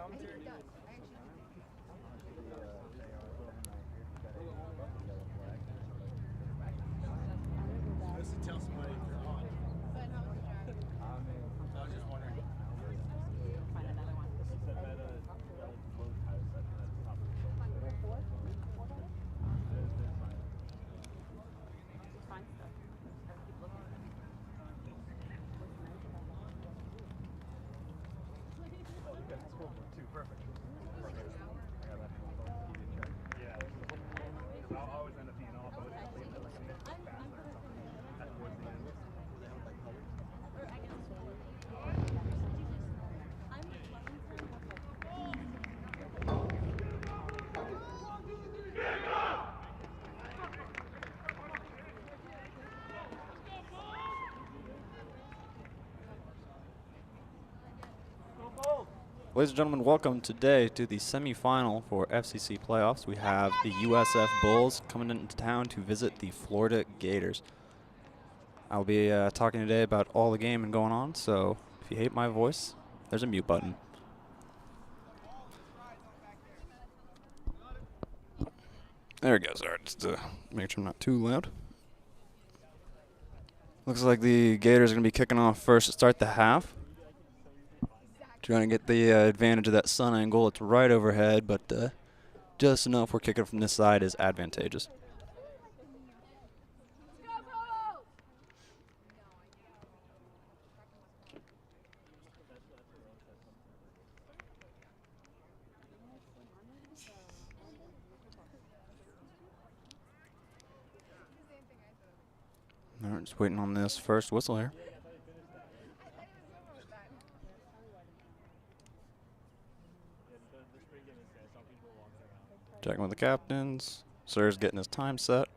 Tell somebody if you're on. I was just wondering. Find another one. Find stuff. Gotta keep looking. Perfect. Yeah, I'll always end up being off. Ladies and gentlemen, welcome today to the semifinal for FCC playoffs. We have the USF Bulls coming into town to visit the Florida Gators. I'll be talking today about all the game and going on, so if you hate my voice, there's a mute button. There we go. Sorry, just to make sure I'm not too loud. Looks like the Gators are going to be kicking off first to start the half. Trying to get the advantage of that sun angle. It's right overhead, but just enough where kicking from this side is advantageous. All right, just waiting on this first whistle here. Checking with the captains. Sir's getting his time set.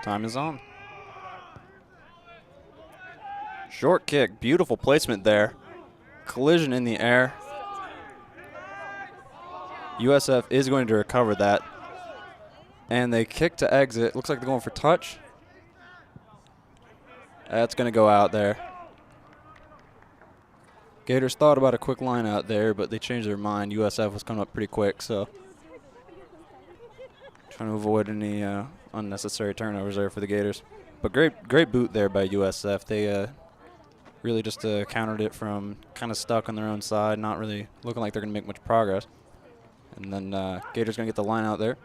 Time is on. Short kick, beautiful placement there. Collision in the air. USF is going to recover that. And they kick to exit. Looks like they're going for touch. That's going to go out there. Gators thought about a quick line out there, but they changed their mind. USF was coming up pretty quick, so trying to avoid any unnecessary turnovers there for the Gators. But great boot there by USF. They really just countered it from kind of stuck on their own side, not really looking like they're going to make much progress. And then Gators going to get the line out there.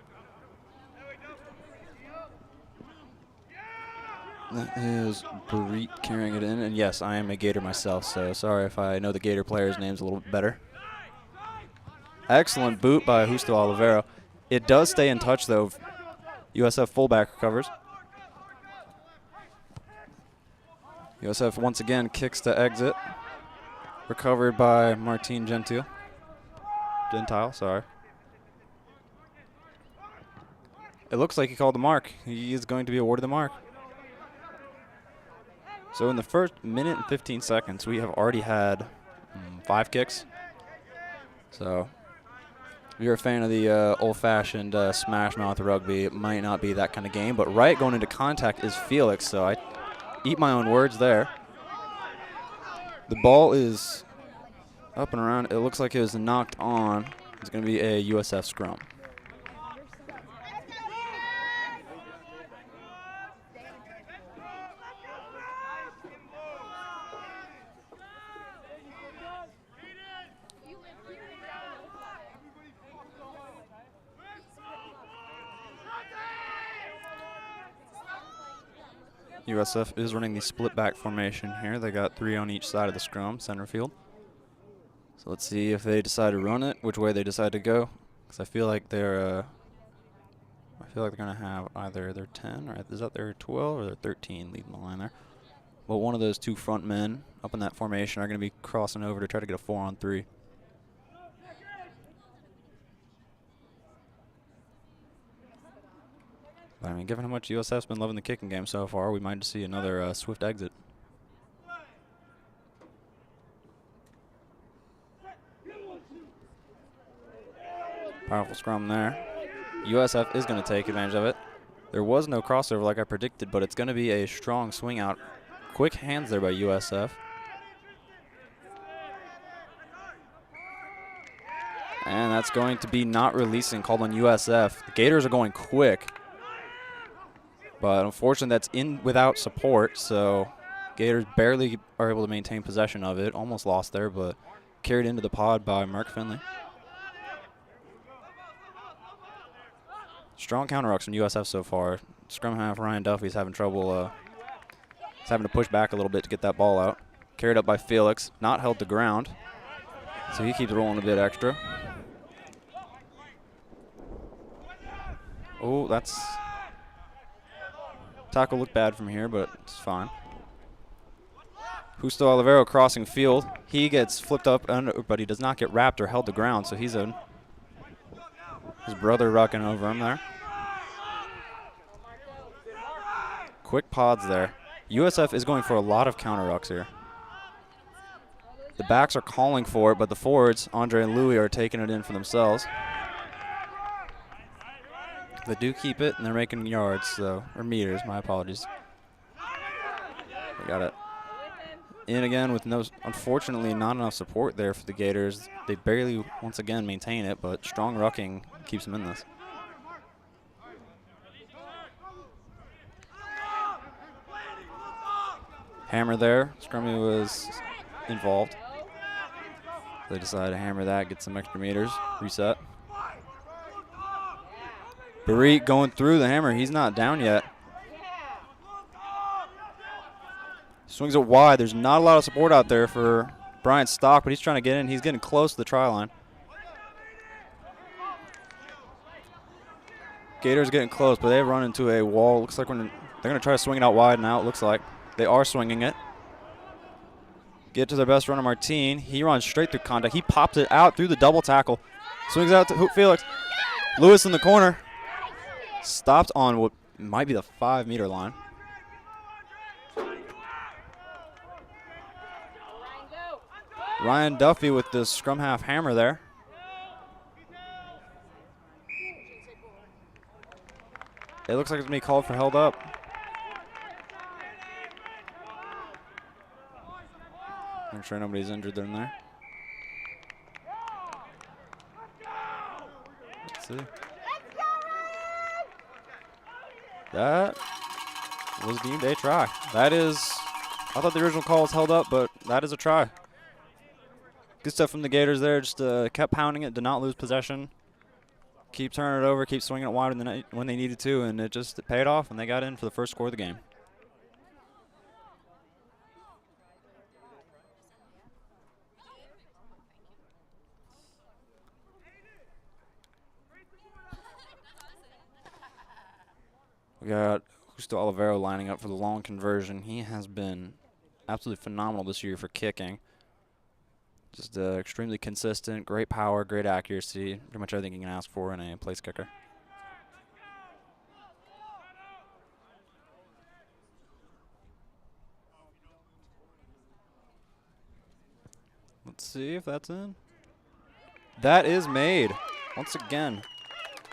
That is Barit carrying it in. And yes, I am a Gator myself, so sorry if I know the Gator player's names a little bit better. Excellent boot by Justo Olivero. It does stay in touch, though. USF fullback recovers. USF once again kicks to exit. Recovered by Martin Gentile, sorry. It looks like he called the mark. He is going to be awarded the mark. So in the first minute and 15 seconds, we have already had 5 kicks. So if you're a fan of the old-fashioned smash mouth rugby, it might not be that kind of game. But right going into contact is Felix, so I eat my own words there. The ball is up and around. It looks like it was knocked on. It's going to be a USF scrum. USF is running the split back formation here. They got 3 on each side of the scrum, center field. So let's see if they decide to run it, which way they decide to go. Because I feel like they're going to have either their 10 or is that their 12 or their 13 leading the line there. Well, one of those 2 front men up in that formation are going to be crossing over to try to get a 4-on-3. I mean, given how much USF's been loving the kicking game so far, we might see another swift exit. Powerful scrum there. USF is going to take advantage of it. There was no crossover like I predicted, but it's going to be a strong swing out. Quick hands there by USF. And that's going to be not releasing, called on USF. The Gators are going quick. But unfortunately, that's in without support, so Gators barely are able to maintain possession of it. Almost lost there, but carried into the pod by Mark Finley. Strong counter rucks from USF so far. Scrum half Ryan Duffy's having trouble. He's having to push back a little bit to get that ball out. Carried up by Felix, not held to ground. So he keeps rolling a bit extra. Oh, that's... Tackle looked bad from here, but it's fine. Justo Olivero crossing field. He gets flipped up, but he does not get wrapped or held to ground, so he's in. His brother rucking over him there. Quick pods there. USF is going for a lot of counter rucks here. The backs are calling for it, but the forwards, Andre and Louis, are taking it in for themselves. They do keep it, and they're making yards, so, or meters, my apologies. They got it in again with no, unfortunately, not enough support there for the Gators. They barely, once again, maintain it, but strong rucking keeps them in this. Hammer there. Scrummy was involved. They decided to hammer that, get some extra meters, reset. Barit going through the hammer. He's not down yet. Swings it wide. There's not a lot of support out there for Brian Stock, but he's trying to get in. He's getting close to the try line. Gators getting close, but they've run into a wall. Looks like they're going to try to swing it out wide now, it looks like. They are swinging it. Get to their best runner, Martin. He runs straight through contact. He pops it out through the double tackle. Swings out to Felix. Lewis in the corner. Stopped on what might be the 5-meter line. Ryan Duffy with the scrum half hammer there. It looks like it's going to be called for held up. Make sure nobody's injured in there. Let's see. That was deemed a try. That is, I thought the original call was held up, but that is a try. Good stuff from the Gators there. Just kept pounding it, did not lose possession. Keep turning it over, keep swinging it wide when they needed to, and it paid off, and they got in for the first score of the game. We got Justo Olivero lining up for the long conversion. He has been absolutely phenomenal this year for kicking. Just extremely consistent, great power, great accuracy, pretty much everything you can ask for in a place kicker. Let's see if that's in. That is made. Once again,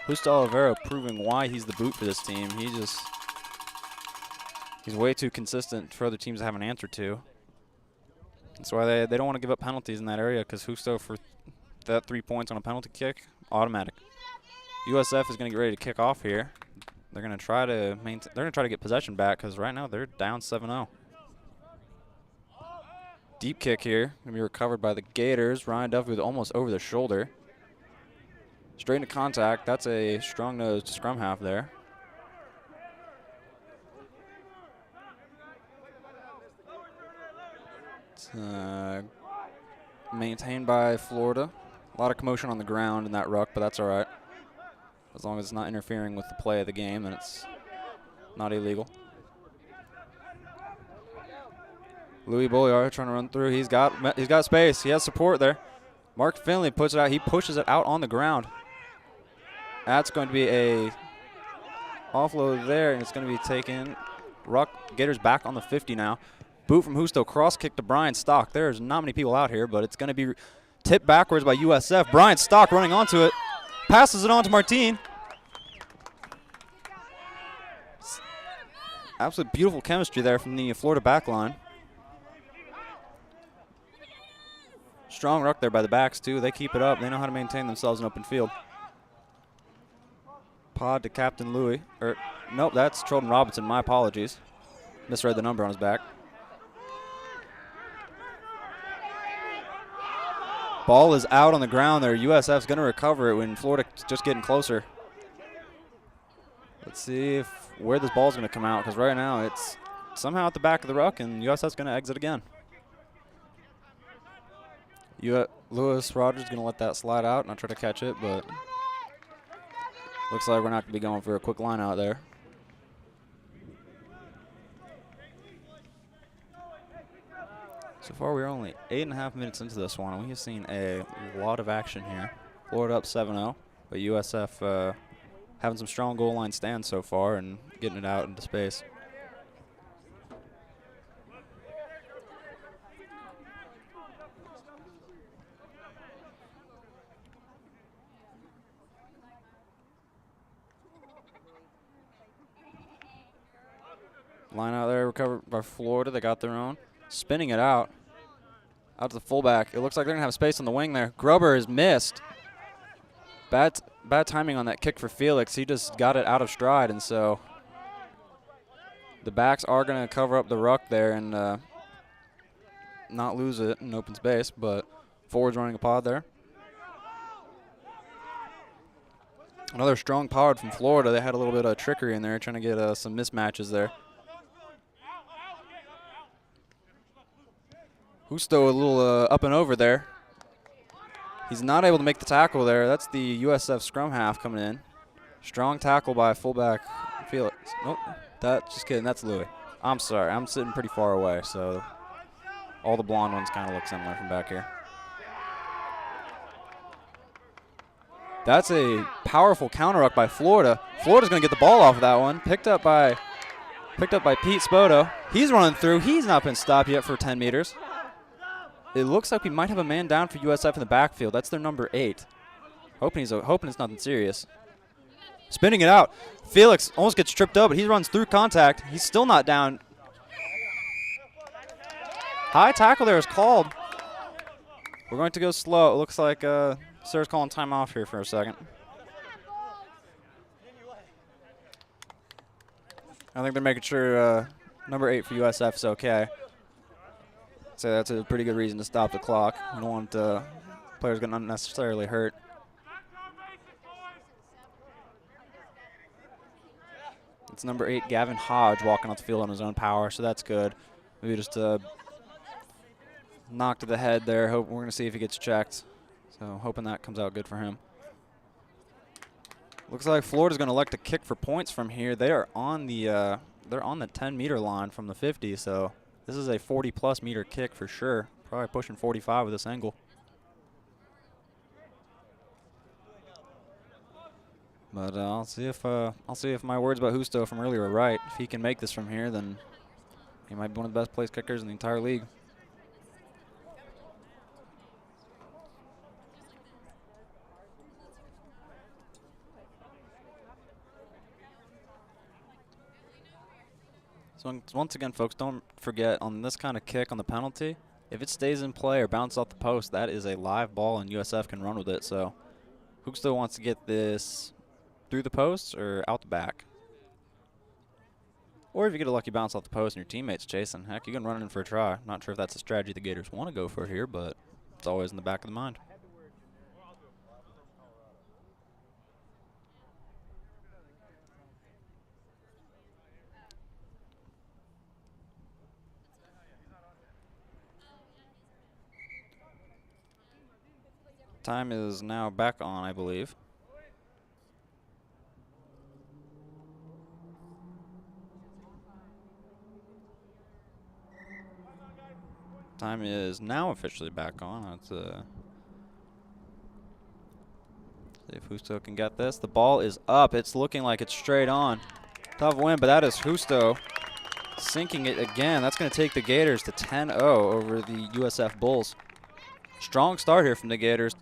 Justo Olivero proving why he's the boot for this team. He's way too consistent for other teams to have an answer to. That's why they don't want to give up penalties in that area, because Justo for that 3 points on a penalty kick, automatic. USF is going to get ready to kick off here. They're going to try to maintain. They're going to try to get possession back, because right now they're down 7-0. Deep kick here, going to be recovered by the Gators. Ryan Duffy with almost over the shoulder. Straight into contact. That's a strong-nosed scrum half there. Maintained by Florida. A lot of commotion on the ground in that ruck, but that's all right. As long as it's not interfering with the play of the game, then it's not illegal. Louis Bolliard trying to run through. He's got space. He has support there. Mark Finley puts it out. He pushes it out on the ground. That's going to be a offload there, and it's going to be taken. Ruck Gators back on the 50 now. Boot from Justo, cross kick to Brian Stock. There's not many people out here, but it's going to be tipped backwards by USF. Brian Stock running onto it. Passes it on to Martin. absolute beautiful chemistry there from the Florida backline. Strong ruck there by the backs, too. They keep it up. They know how to maintain themselves in open field. Pod to Captain Louis. Nope, that's Trolden Robinson. My apologies. Misread the number on his back. Ball is out on the ground there. USF's going to recover it when Florida's just getting closer. Let's see where this ball's going to come out, because right now it's somehow at the back of the ruck, and USF's going to exit again. Lewis Rogers going to let that slide out, and I'll try to catch it, but looks like we're not going to be going for a quick line out there. So far, we're only 8.5 minutes into this one, and we have seen a lot of action here. Florida up 7-0, but USF having some strong goal line stands so far and getting it out into space. Line out there recovered by Florida. They got their own. Spinning it out to the fullback. It looks like they're going to have space on the wing there. Gruber is missed. Bad timing on that kick for Felix. He just got it out of stride, and so the backs are going to cover up the ruck there and not lose it in open space, but forwards running a pod there. Another strong pod from Florida. They had a little bit of trickery in there, trying to get some mismatches there. Justo a little up and over there. He's not able to make the tackle there. That's the USF scrum half coming in. Strong tackle by fullback Felix. Nope, just kidding. That's Louis. I'm sorry. I'm sitting pretty far away, so all the blonde ones kind of look similar from back here. That's a powerful counter ruck by Florida. Florida's going to get the ball off of that one. Picked up by Pete Spoto. He's running through. He's not been stopped yet for 10 meters. It looks like we might have a man down for USF in the backfield. That's their number 8. Hoping it's nothing serious. Spinning it out. Felix almost gets tripped up, but he runs through contact. He's still not down. High tackle there is called. We're going to go slow. It looks like Sir's calling time off here for a second. I think they're making sure number 8 for USF is okay. So that's a pretty good reason to stop the clock. We don't want players getting unnecessarily hurt. It's number 8, Gavin Hodge, walking off the field on his own power, so that's good. Maybe just knock to the head there. We're going to see if he gets checked. So hoping that comes out good for him. Looks like Florida's going to elect to kick for points from here. They are on the 10-meter line from the 50, so this is a 40-plus meter kick for sure. Probably pushing 45 with this angle. But I'll see if my words about Justo from earlier are right. If he can make this from here, then he might be one of the best place kickers in the entire league. So once again, folks, don't forget on this kind of kick on the penalty, if it stays in play or bounces off the post, that is a live ball and USF can run with it. So Justo wants to get this through the posts or out the back. Or if you get a lucky bounce off the post and your teammate's chasing, heck, you can run it in for a try. Not sure if that's a strategy the Gators want to go for here, but it's always in the back of the mind. Time is now back on, I believe. Time is now officially back on. Let's see if Justo can get this. The ball is up. It's looking like it's straight on. Tough win, but that is Justo sinking it again. That's going to take the Gators to 10-0 over the USF Bulls. Strong start here from the Gators.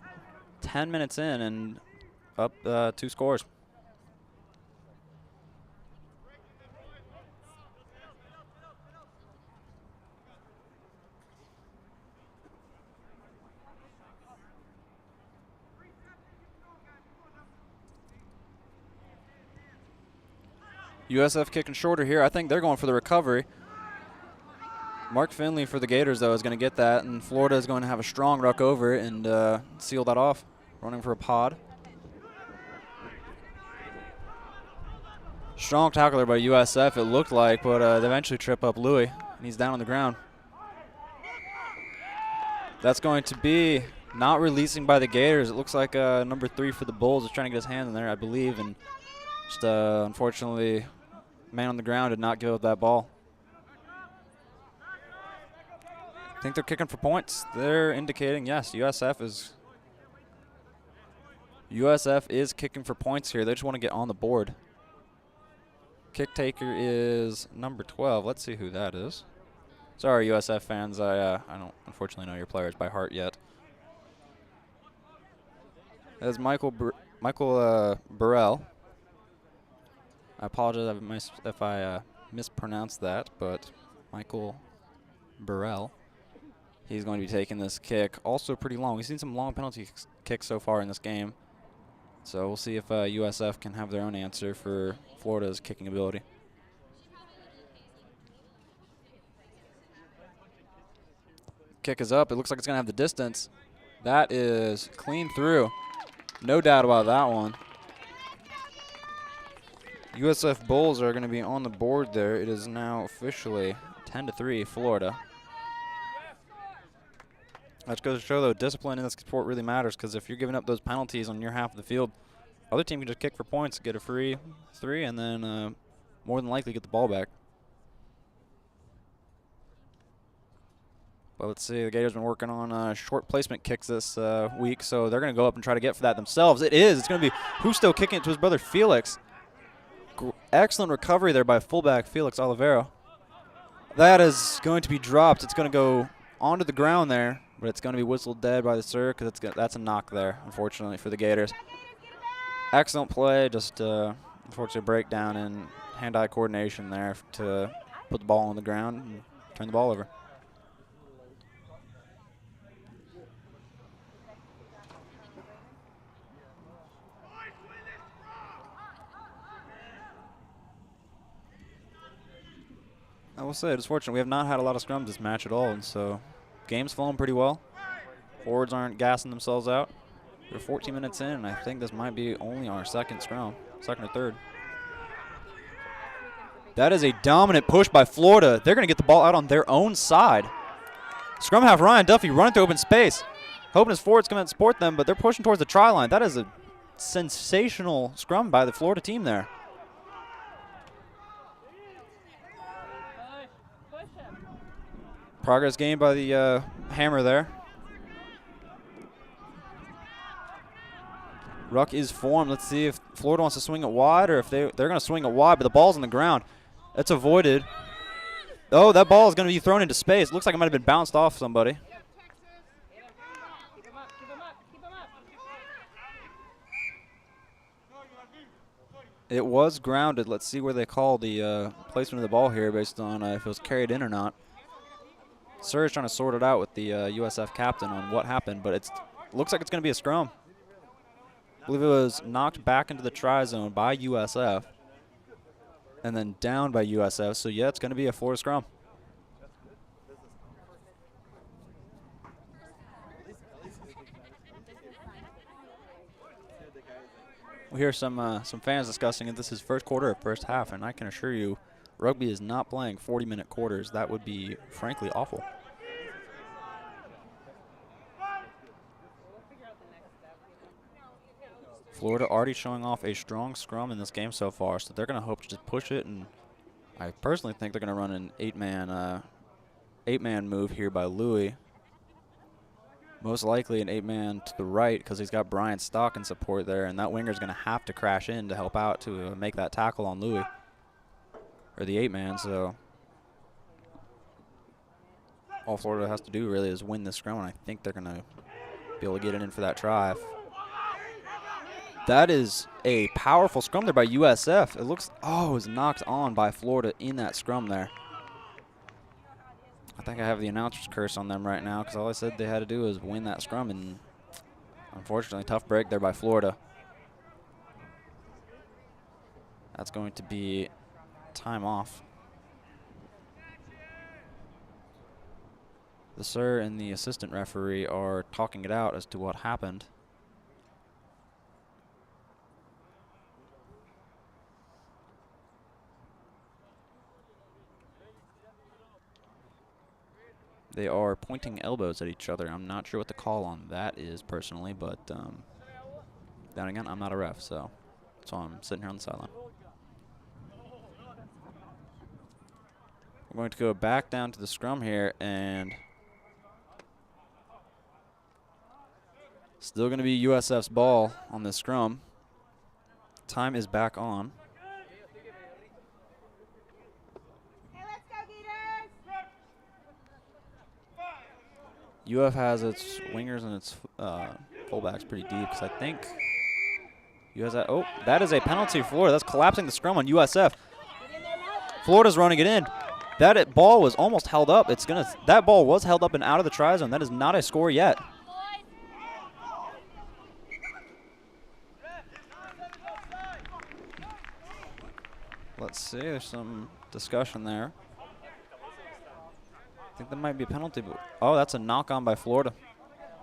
10 minutes in and up 2 scores. USF kicking shorter here. I think they're going for the recovery. Mark Finley for the Gators, though, is going to get that, and Florida is going to have a strong ruck over it and seal that off, running for a pod. Strong tackle there by USF, it looked like, but they eventually trip up Louis, and he's down on the ground. That's going to be not releasing by the Gators. It looks like number 3 for the Bulls is trying to get his hand in there, I believe, and just unfortunately, man on the ground did not give up that ball. I think they're kicking for points. They're indicating, yes, USF is kicking for points here. They just want to get on the board. Kick taker is number 12. Let's see who that is. Sorry, USF fans. I don't unfortunately know your players by heart yet. That's Michael Burrell. I apologize if I mispronounced that, but Michael Burrell. He's going to be taking this kick. Also pretty long. We've seen some long penalty kicks so far in this game. So we'll see if USF can have their own answer for Florida's kicking ability. Kick is up. It looks like it's going to have the distance. That is clean through. No doubt about that one. USF Bulls are going to be on the board there. It is now officially 10-3 Florida. That goes to show, though, discipline in this sport really matters, because if you're giving up those penalties on your half of the field, other team can just kick for points, get a free 3, and then more than likely get the ball back. But let's see, the Gators been working on short placement kicks this week, so they're going to go up and try to get for that themselves. It is. It's going to be Justo kicking it to his brother Felix. Excellent recovery there by fullback Felix Olivero. That is going to be dropped. It's going to go onto the ground there, but it's going to be whistled dead by the sir, because that's a knock there, unfortunately, for the Gators. Excellent play, just unfortunately breakdown in hand-eye coordination there to put the ball on the ground and turn the ball over. I will say, it's fortunate. We have not had a lot of scrums this match at all, and so game's flowing pretty well. Forwards aren't gassing themselves out. We're 14 minutes in, and I think this might be only our second scrum, second or third. That is a dominant push by Florida. They're going to get the ball out on their own side. Scrum half Ryan Duffy running to open space, hoping his forwards come in and support them, but they're pushing towards the try line. That is a sensational scrum by the Florida team there. Progress gained by the hammer there. Ruck is formed. Let's see if Florida wants to swing it wide, or if they're going to swing it wide, but the ball's on the ground. It's avoided. Oh, that ball is going to be thrown into space. It looks like it might have been bounced off somebody. It was grounded. Let's see where they call the placement of the ball here based on if it was carried in or not. Sir is trying to sort it out with the USF captain on what happened, but it looks like it's going to be a scrum. I believe it was knocked back into the try zone by USF and then down by USF. So, yeah, it's going to be a Florida scrum. We hear some fans discussing if this is first quarter or first half, and I can assure you Rugby is not playing 40-minute quarters. That would be, frankly, awful. Florida already showing off a strong scrum in this game so far, so they're going to hope to just push it, and I personally think they're going to run an eight-man move here by Louis. Most likely an 8-man to the right, because he's got Brian Stock in support there, and that winger's going to have to crash in to help out to make that tackle on Louis. Or the 8-man, so all Florida has to do really is win this scrum, and I think they're going to be able to get it in for that try. That is a powerful scrum there by USF. It looks, it was knocked on by Florida in that scrum there. I think I have the announcer's curse on them right now, because all I said they had to do is win that scrum, and unfortunately, tough break there by Florida. That's going to be time off. The sir and the assistant referee are talking it out as to what happened. They are pointing elbows at each other. I'm not sure what the call on that is personally, but then again, I'm not a ref, so that's why I'm sitting here on the sideline. We're going to go back down to the scrum here, and still going to be USF's ball on this scrum. Time is back on. UF has its wingers and its fullbacks pretty deep, because I think oh, that is a penalty for Florida. That's collapsing the scrum on USF. Florida's running it in. That ball was almost held up. That ball was held up and out of the try zone. That is not a score yet. Let's see. There's some discussion there. I think that might be a penalty. But oh, that's a knock on by Florida.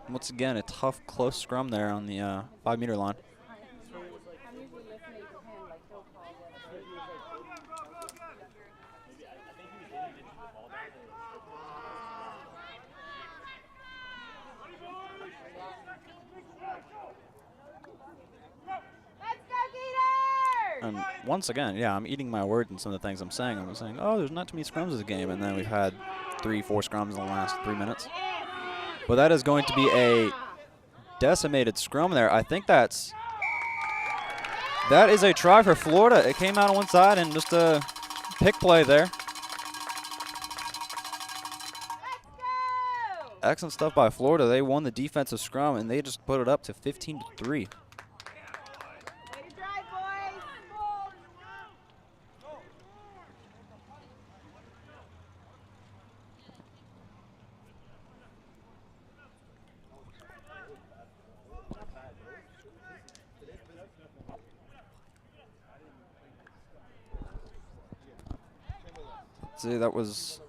Once again, a tough, close scrum there on the 5-meter line. And once again, yeah, I'm eating my words in some of the things I'm saying. I'm saying, oh, there's not too many scrums in the game, and then we've had 3-4 scrums in the last 3 minutes. But that is going to be a decimated scrum there. I think that is a try for Florida. It came out on one side and just a pick play there. Excellent stuff by Florida. They won the defensive scrum, and they just put it up to 15-3. See, that was,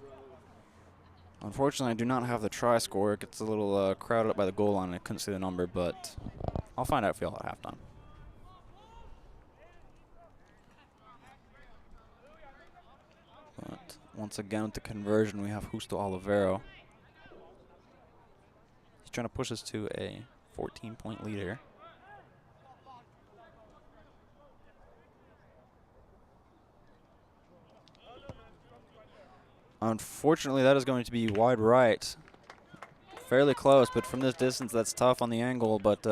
unfortunately, I do not have the try score. It gets a little crowded up by the goal line. I couldn't see the number, but I'll find out for y'all at halftime. But once again, with the conversion, we have Justo Olivero. He's trying to push us to a 14-point lead here. Unfortunately, that is going to be wide right. Fairly close, but from this distance, that's tough on the angle. But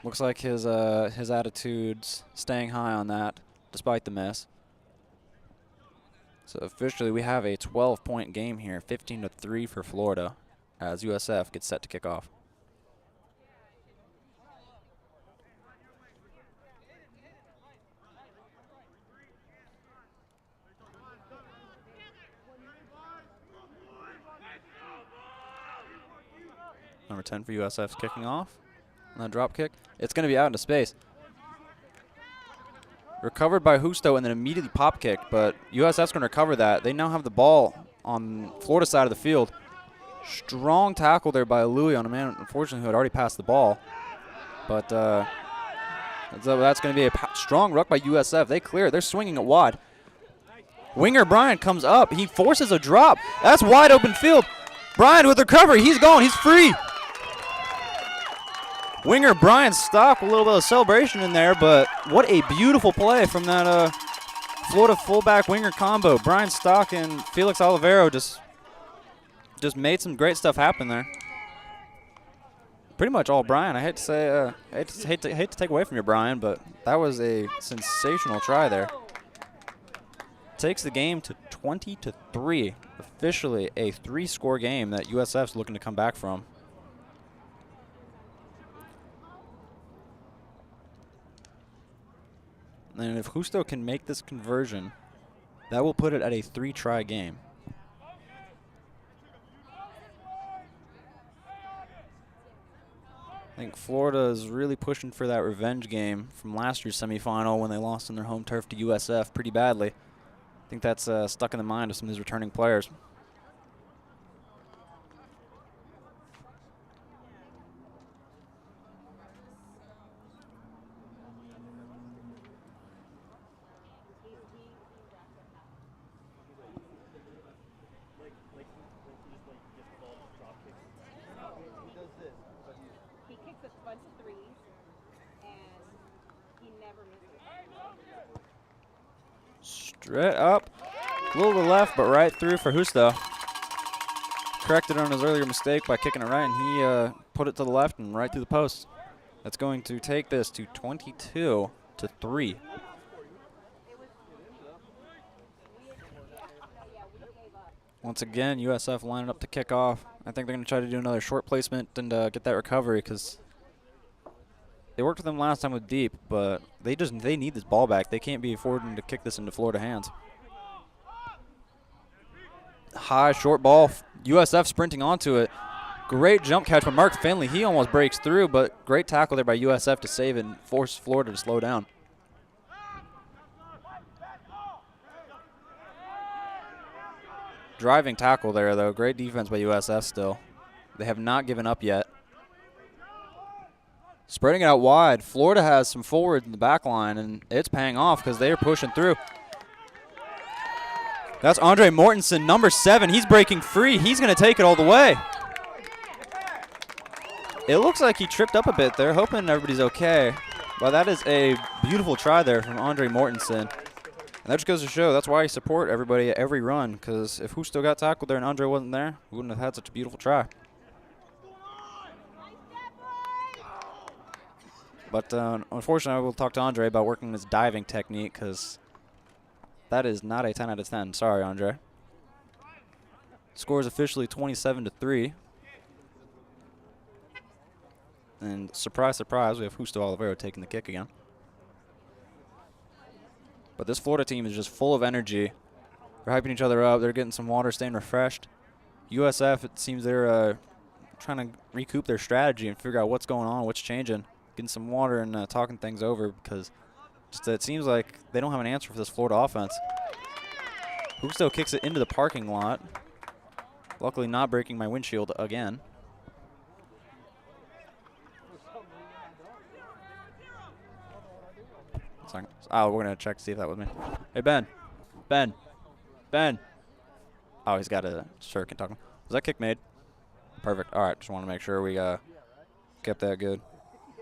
looks like his attitude's staying high on that, despite the miss. So officially, we have a 12-point game here, 15-3 for Florida, as USF gets set to kick off. Number 10 for USF's kicking off. And that drop kick, it's going to be out into space. Recovered by Justo and then immediately pop kicked, but USF's going to recover that. They now have the ball on Florida's side of the field. Strong tackle there by Louis on a man, unfortunately, who had already passed the ball. But so that's going to be a strong ruck by USF. They clear it. They're swinging it wide. Winger Bryant comes up. He forces a drop. That's wide open field. Bryant with the recovery. He's gone. He's free. Winger Brian Stock, a little bit of celebration in there, but what a beautiful play from that Florida fullback winger combo. Brian Stock and Felix Olivero just made some great stuff happen there. Pretty much all Brian. I hate to say, hate to take away from you, Brian, but that was a sensational try there. Takes the game to 20-3. Officially a 3-score game that USF's looking to come back from. And if Justo can make this conversion, that will put it at a 3-try game. I think Florida is really pushing for that revenge game from last year's semifinal when they lost on their home turf to USF pretty badly. think that's stuck in the mind of some of these returning players. He kicks a bunch of threes, and he never misses. Straight up. A little to the left, but right through for Justo. Corrected on his earlier mistake by kicking it right, and he put it to the left and right through the post. That's going to take this to 22-3. Once again, USF lining up to kick off. I think they're going to try to do another short placement and get that recovery because they worked with them last time with deep, but they need this ball back. They can't be affording to kick this into Florida hands. High, short ball. USF sprinting onto it. Great jump catch by Mark Finley. He almost breaks through, but great tackle there by USF to save it and force Florida to slow down. Driving tackle there, though. Great defense by USF still. They have not given up yet. Spreading it out wide. Florida has some forwards in the back line, and it's paying off because they are pushing through. That's Andre Mortensen, number 7. He's breaking free. He's going to take it all the way. It looks like he tripped up a bit there, hoping everybody's okay. Well, that is a beautiful try there from Andre Mortensen. And that just goes to show that's why you support everybody at every run, because if Justo got tackled there and Andre wasn't there, we wouldn't have had such a beautiful try. But unfortunately, I will talk to Andre about working his diving technique, because that is not a 10 out of 10. Sorry, Andre. Score is officially 27-3. And surprise, surprise, we have Justo Olivero taking the kick again. But this Florida team is just full of energy. They're hyping each other up. They're getting some water, staying refreshed. USF, it seems they're trying to recoup their strategy and figure out what's going on, what's changing. Getting some water and talking things over because just it seems like they don't have an answer for this Florida offense. Justo kicks it into the parking lot. Luckily not breaking my windshield again. Oh, we're going to check to see if that was me. Hey, Ben. Ben. Ben. Oh, he's got a sure can talk. Was that kick made? Perfect. All right, just want to make sure we kept that good.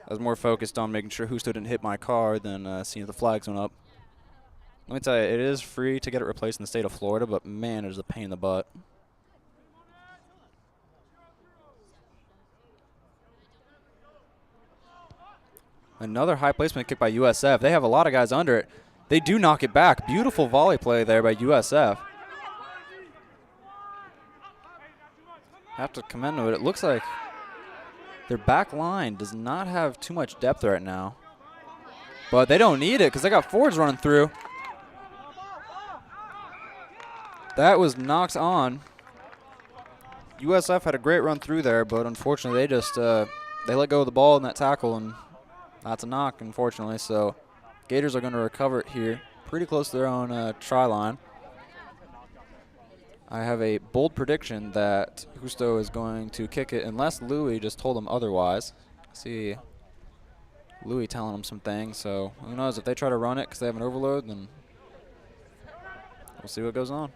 I was more focused on making sure Justo didn't hit my car than seeing if the flags went up. Let me tell you, it is free to get it replaced in the state of Florida, but man, it is a pain in the butt. Another high placement kick by USF. They have a lot of guys under it. They do knock it back. Beautiful volley play there by USF. Have to commend it. It looks like their back line does not have too much depth right now. But they don't need it because they got forwards running through. That was knocked on. USF had a great run through there, but unfortunately they just they let go of the ball in that tackle, and that's a knock, unfortunately. So Gators are going to recover it here pretty close to their own try line. I have a bold prediction that Justo is going to kick it unless Louis just told him otherwise. I see Louis telling him some things, so who knows. If they try to run it because they have an overload, then we'll see what goes on.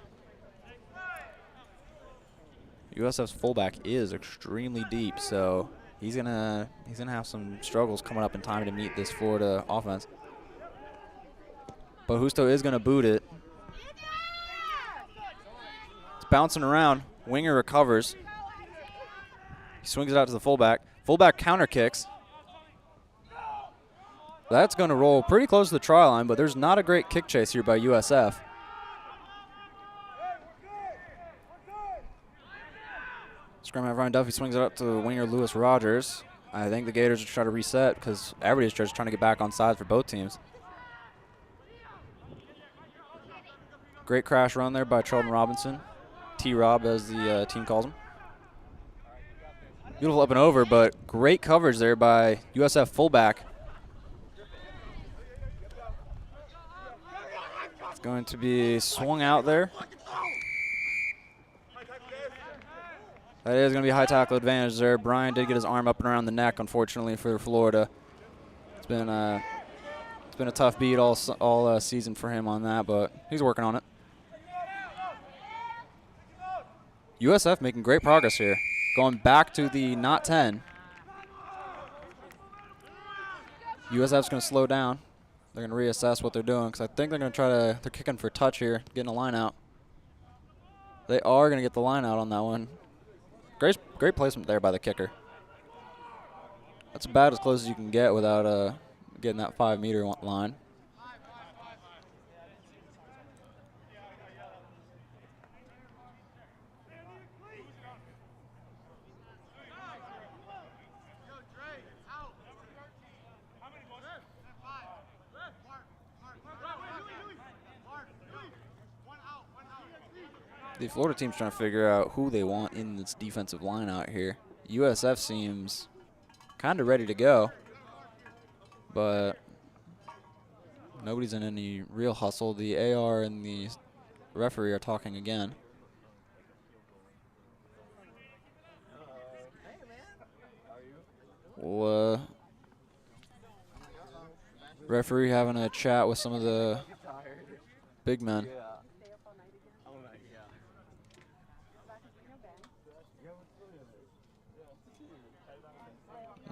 USF's fullback is extremely deep, so he's gonna have some struggles coming up in time to meet this Florida offense. But Justo is gonna boot it. It's bouncing around. Winger recovers. He swings it out to the fullback. Fullback counter kicks. That's gonna roll pretty close to the try line, but there's not a great kick chase here by USF. Scrum half Ryan Duffy swings it up to winger Lewis Rogers. I think the Gators are trying to reset because everybody's just trying to get back on sides for both teams. Great crash run there by Charlton Robinson. T-Rob, as the team calls him. Beautiful up and over, but great coverage there by USF fullback. going to be swung out there. That is going to be a high tackle advantage there. Brian did get his arm up and around the neck, unfortunately, for Florida. It's been a tough beat all season for him on that, but he's working on it. USF making great progress here. Going back to the not 10. USF's going to slow down. They're going to reassess what they're doing because I think they're going to they're kicking for touch here, getting a line out. They are going to get the line out on that one. Great placement there by the kicker. That's about as close as you can get without getting that 5-meter line. The Florida team's trying to figure out who they want in this defensive line out here. USF seems kind of ready to go, but nobody's in any real hustle. The AR and the referee are talking again. Well, referee having a chat with some of the big men.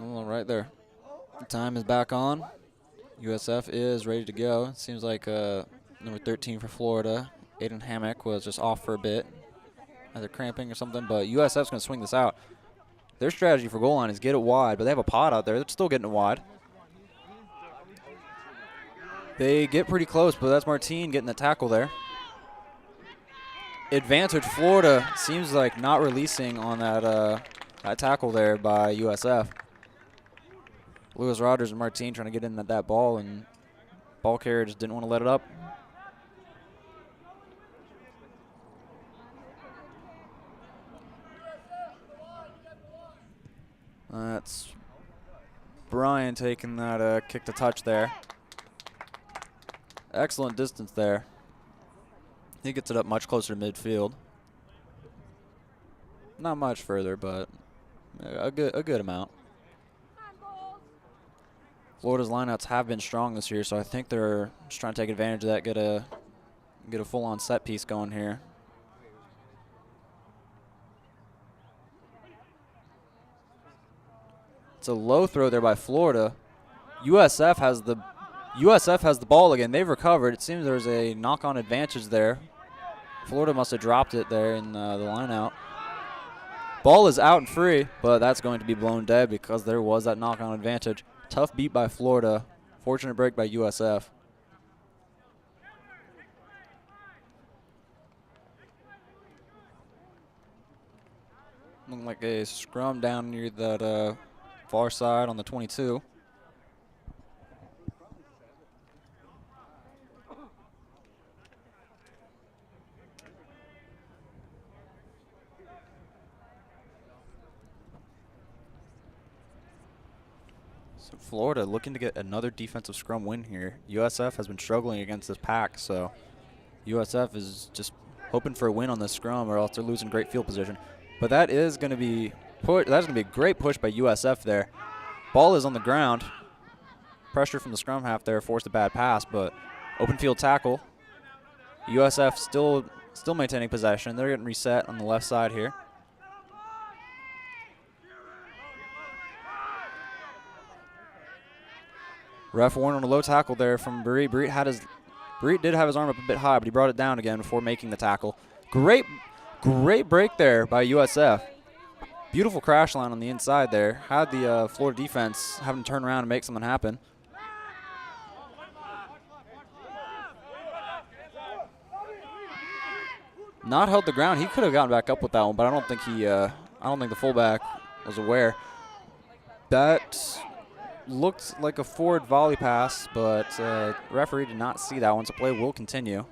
Oh, right there. The time is back on. USF is ready to go. It seems like number 13 for Florida, Aiden Hammock, was just off for a bit, either cramping or something, but USF's going to swing this out. Their strategy for goal line is get it wide, but they have a pod out there. They're still getting it wide. They get pretty close, but that's Martine getting the tackle there. Advantage Florida seems like not releasing on that tackle there by USF. Lewis Rogers and Martine trying to get in at that ball, and ball carrier just didn't want to let it up. That's Brian taking that kick to touch there. Excellent distance there. He gets it up much closer to midfield. Not much further, but a good amount. Florida's lineouts have been strong this year, so I think they're just trying to take advantage of that, get a full-on set piece going here. It's a low throw there by Florida. USF has the ball again. They've recovered. It seems there's a knock-on advantage there. Florida must have dropped it there in the lineout. Ball is out and free, but that's going to be blown dead because there was that knock-on advantage. Tough beat by Florida. Fortunate break by USF. Looking like a scrum down near that far side on the 22. So Florida looking to get another defensive scrum win here. USF has been struggling against this pack, so USF is just hoping for a win on this scrum, or else they're losing great field position. But that is going to be a great push by USF there. Ball is on the ground. Pressure from the scrum half there forced a bad pass, but open field tackle. USF still maintaining possession. They're getting reset on the left side here. Ref warned on a low tackle there from Breed. Breed did have his arm up a bit high, but he brought it down again before making the tackle. Great break there by USF. Beautiful crash line on the inside there. Had the Florida defense having to turn around and make something happen. Not held the ground. He could have gotten back up with that one, but I don't think the fullback was aware. That looked like a forward volley pass, but referee did not see that one, so play will continue.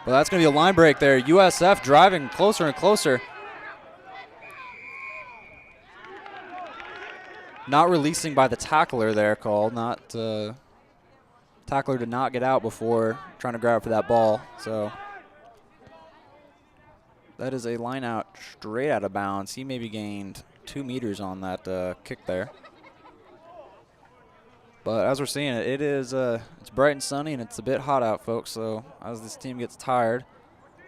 Well, that's going to be a line break there. USF driving closer and closer. Not releasing by the tackler there, called. Not Tackler did not get out before trying to grab for that ball. So that is a line out straight out of bounds. He maybe gained 2 meters on that kick there. But as we're seeing it, it's bright and sunny and it's a bit hot out, folks. So as this team gets tired,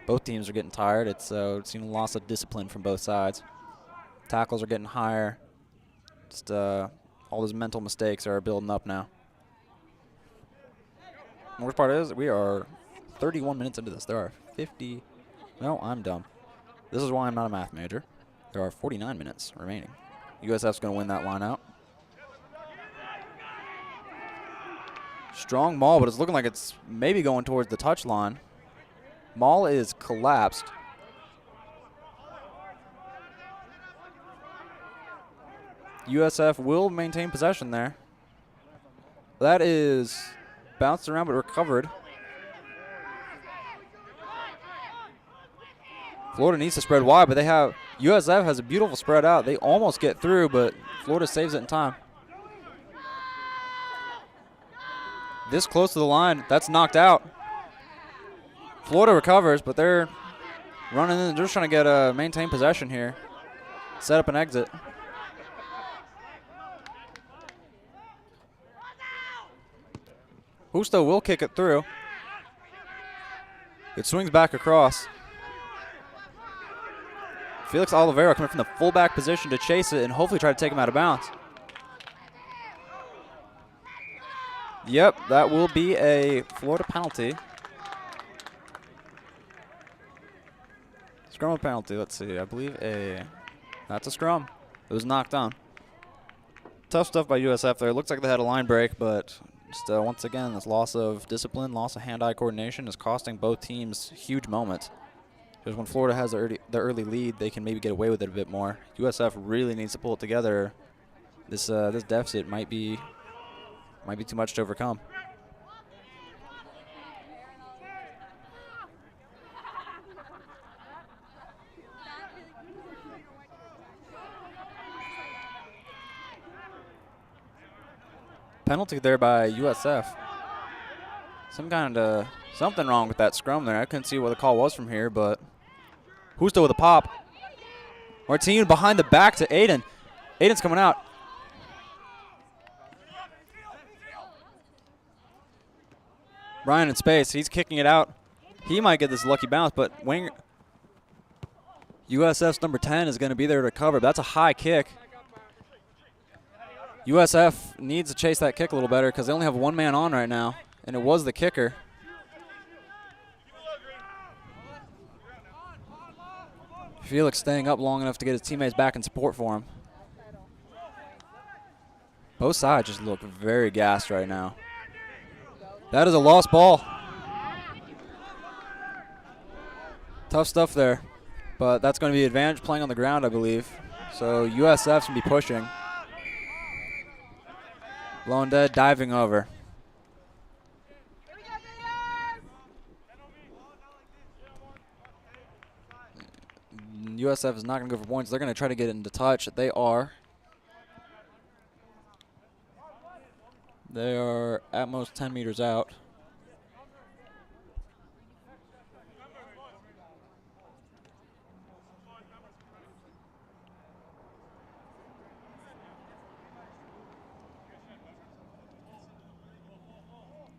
both teams are getting tired. It's seen a loss of discipline from both sides. Tackles are getting higher. Just all those mental mistakes are building up now. The worst part is we are 31 minutes into this. There are 50. No, I'm dumb. This is why I'm not a math major. There are 49 minutes remaining. USF's going to win that line out. Strong maul, but it's looking like it's maybe going towards the touch line. Maul is collapsed. USF will maintain possession there. That is bounced around but recovered. Florida needs to spread wide, but USF has a beautiful spread out. They almost get through, but Florida saves it in time. This close to the line, that's knocked out. Florida recovers, but they're running in. They're just trying to get maintain possession here. Set up an exit. Justo will kick it through. It swings back across. Felix Oliveira coming from the fullback position to chase it and hopefully try to take him out of bounds. Yep, that will be a Florida penalty. Scrum penalty, let's see. I believe that's a scrum. It was knocked on. Tough stuff by USF there. Looks like they had a line break, but just once again, this loss of discipline, loss of hand-eye coordination is costing both teams huge moments. Because when Florida has the early lead, they can maybe get away with it a bit more. USF really needs to pull it together. This deficit might be too much to overcome. Penalty there by USF. Something wrong with that scrum there. I couldn't see what the call was from here, but Justo with a pop. Martin behind the back to Aiden. Aiden's coming out. Ryan in space. He's kicking it out. He might get this lucky bounce, but USF's number 10 is going to be there to cover. That's a high kick. USF needs to chase that kick a little better because they only have one man on right now, and it was the kicker. Felix staying up long enough to get his teammates back in support for him. Both sides just look very gassed right now. That is a lost ball. Tough stuff there, but that's going to be advantage playing on the ground, I believe. So USF's going to be pushing. Blown dead, diving over. USF is not going to go for points. They're going to try to get into touch. They are at most 10 meters out.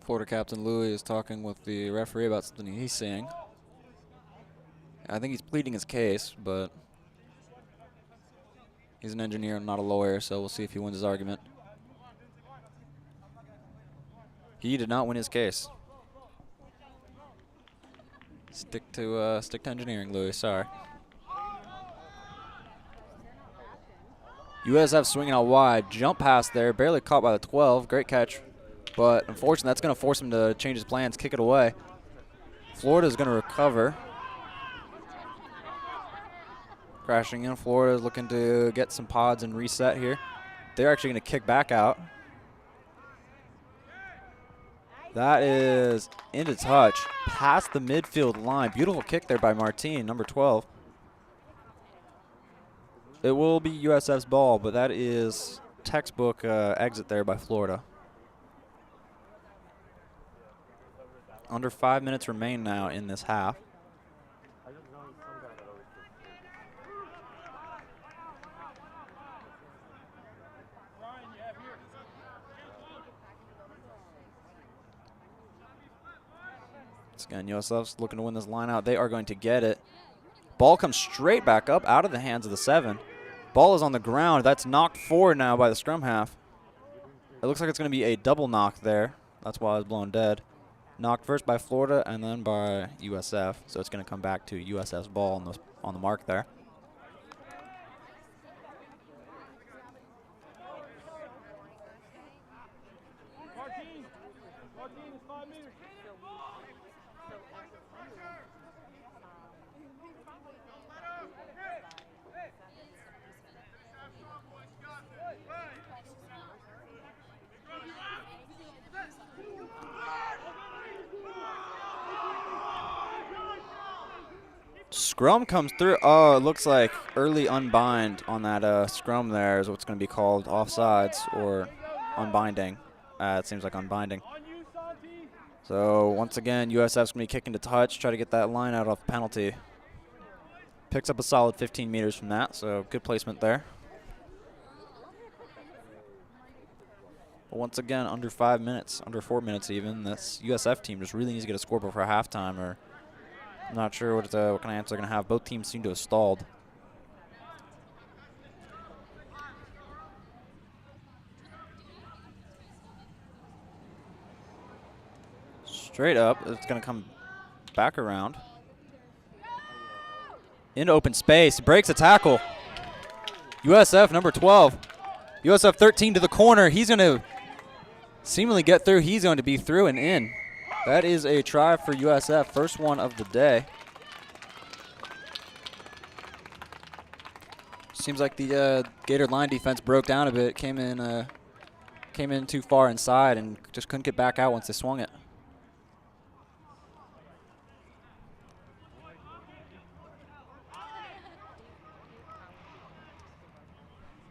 Florida captain Louis is talking with the referee about something he's seeing. I think he's pleading his case, but he's an engineer and not a lawyer, so we'll see if he wins his argument. He did not win his case. Stick to engineering, Louis. Sorry. USF swinging out wide. Jump pass there. Barely caught by the 12. Great catch. But unfortunately, that's going to force him to change his plans, kick it away. Florida's going to recover. Crashing in. Florida's looking to get some pods and reset here. They're actually going to kick back out. That is into touch, past the midfield line. Beautiful kick there by Martin, number 12. It will be USF's ball, but that is textbook exit there by Florida. Under 5 minutes remain now in this half. Again, USF's looking to win this line out. They are going to get it. Ball comes straight back up out of the hands of the 7. Ball is on the ground. That's knocked forward now by the scrum half. It looks like it's going to be a double knock there. That's why it was blown dead. Knocked first by Florida and then by USF. So it's going to come back to USF's ball on the mark there. Scrum comes through. Oh, it looks like early unbind on that scrum there is what's going to be called offsides or unbinding. It seems like unbinding. So once again, USF's going to be kicking to touch, try to get that line out off penalty. Picks up a solid 15 meters from that, so good placement there. But once again, under 5 minutes, under 4 minutes even, this USF team just really needs to get a score before halftime, or I'm not sure what kind of answer they're going to have. Both teams seem to have stalled. Straight up, it's going to come back around. Into open space, breaks a tackle. USF number 12. USF 13 to the corner. He's going to seemingly get through. He's going to be through and in. That is a try for USF, first one of the day. Seems like the Gator line defense broke down a bit, came in too far inside and just couldn't get back out once they swung it.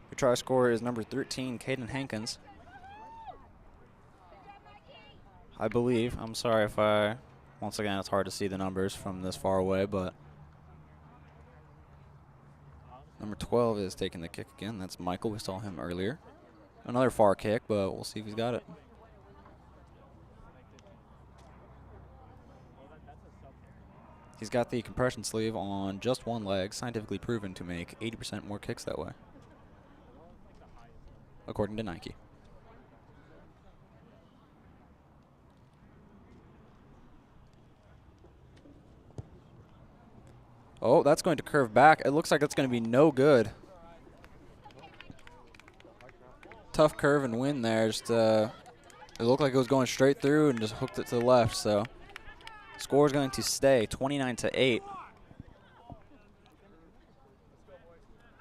The try scorer is number 13, Caden Hankins. I believe. I'm sorry if once again, it's hard to see the numbers from this far away, but number 12 is taking the kick again. That's Michael. We saw him earlier. Another far kick, but we'll see if he's got it. He's got the compression sleeve on just one leg, scientifically proven to make 80% more kicks that way, according to Nike. Oh, that's going to curve back. It looks like it's going to be no good. Tough curve and win there. Just it looked like it was going straight through and just hooked it to the left. So score is going to stay 29-8.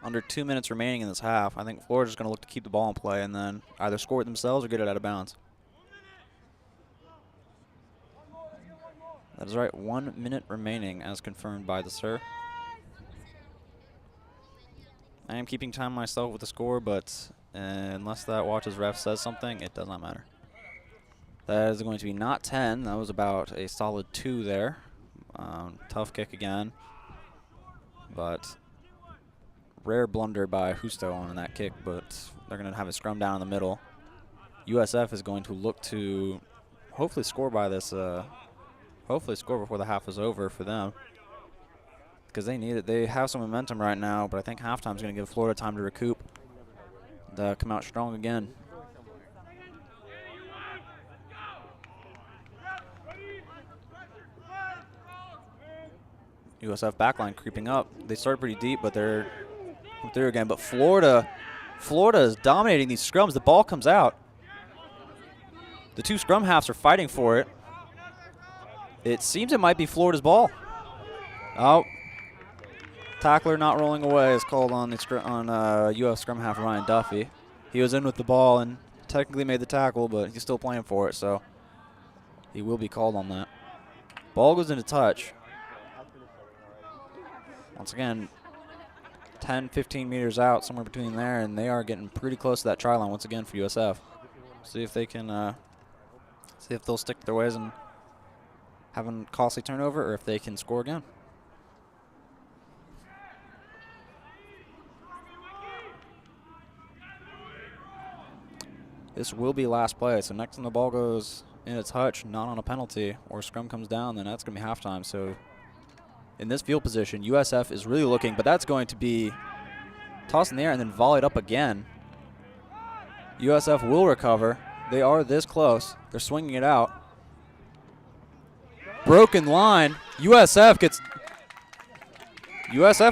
Under 2 minutes remaining in this half. I think Florida's going to look to keep the ball in play and then either score it themselves or get it out of bounds. That is right, 1 minute remaining as confirmed by the sir. I am keeping time myself with the score, but unless that watches ref says something, it does not matter. That is going to be not 10. That was about a solid 2 there. Tough kick again, but rare blunder by Justo on that kick, but they're going to have a scrum down in the middle. USF is going to look to hopefully score by this hopefully score before the half is over for them, because they need it. They have some momentum right now, but I think halftime is going to give Florida time to recoup and come out strong again. USF backline creeping up. They started pretty deep, but they're through again. But Florida is dominating these scrums. The ball comes out. The two scrum halves are fighting for it. It seems it might be Florida's ball. Oh, tackler not rolling away is called on the UF scrum half Ryan Duffy. He was in with the ball and technically made the tackle, but he's still playing for it, so he will be called on that. Ball goes into touch. Once again, 10, 15 meters out, somewhere between there, and they are getting pretty close to that try line once again for USF. See if they can, see if they'll stick to their ways and having a costly turnover or if they can score again. This will be last play, so next time the ball goes in a touch, not on a penalty, or scrum comes down, then that's going to be halftime. So in this field position, USF is really looking, but that's going to be tossed in the air and then volleyed up again. USF will recover. They are this close. They're swinging it out. Broken line. USF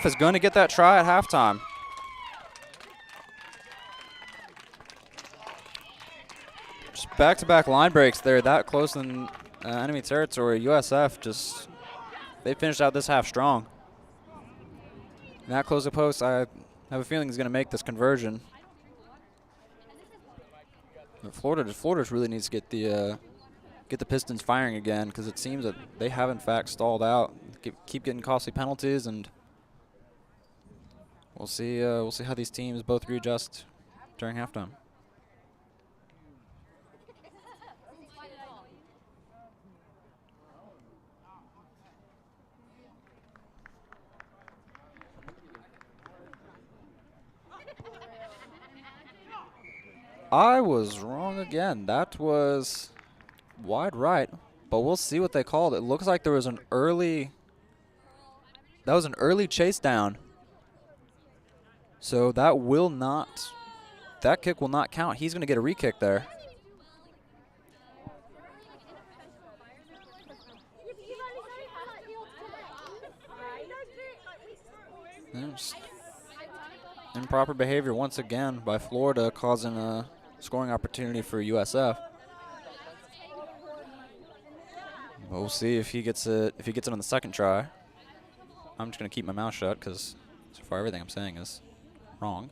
is going to get that try at halftime. Just back-to-back line breaks there, that close in enemy territory. USF they finished out this half strong. And that close to post, I have a feeling is going to make this conversion. But Florida just really needs to get the Pistons firing again, because it seems that they have in fact stalled out. Keep getting costly penalties, and we'll see how these teams both readjust during halftime. I was wrong again. That was wide right, but we'll see what they called. It looks like there was an early chase down. So that kick will not count. He's going to get a re-kick there. Improper behavior once again by Florida, causing a scoring opportunity for USF. But we'll see if he gets it. If he gets it on the second try. I'm just gonna keep my mouth shut because so far everything I'm saying is wrong.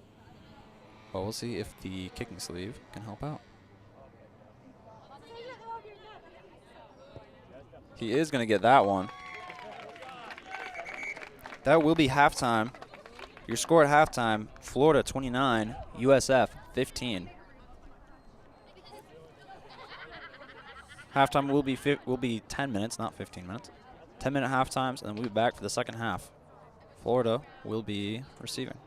But we'll see if the kicking sleeve can help out. He is gonna get that one. That will be halftime. Your score at halftime: Florida 29, USF 15. Halftime will be 10 minutes, not 15 minutes. 10-minute half times, and then we'll be back for the second half. Florida will be receiving.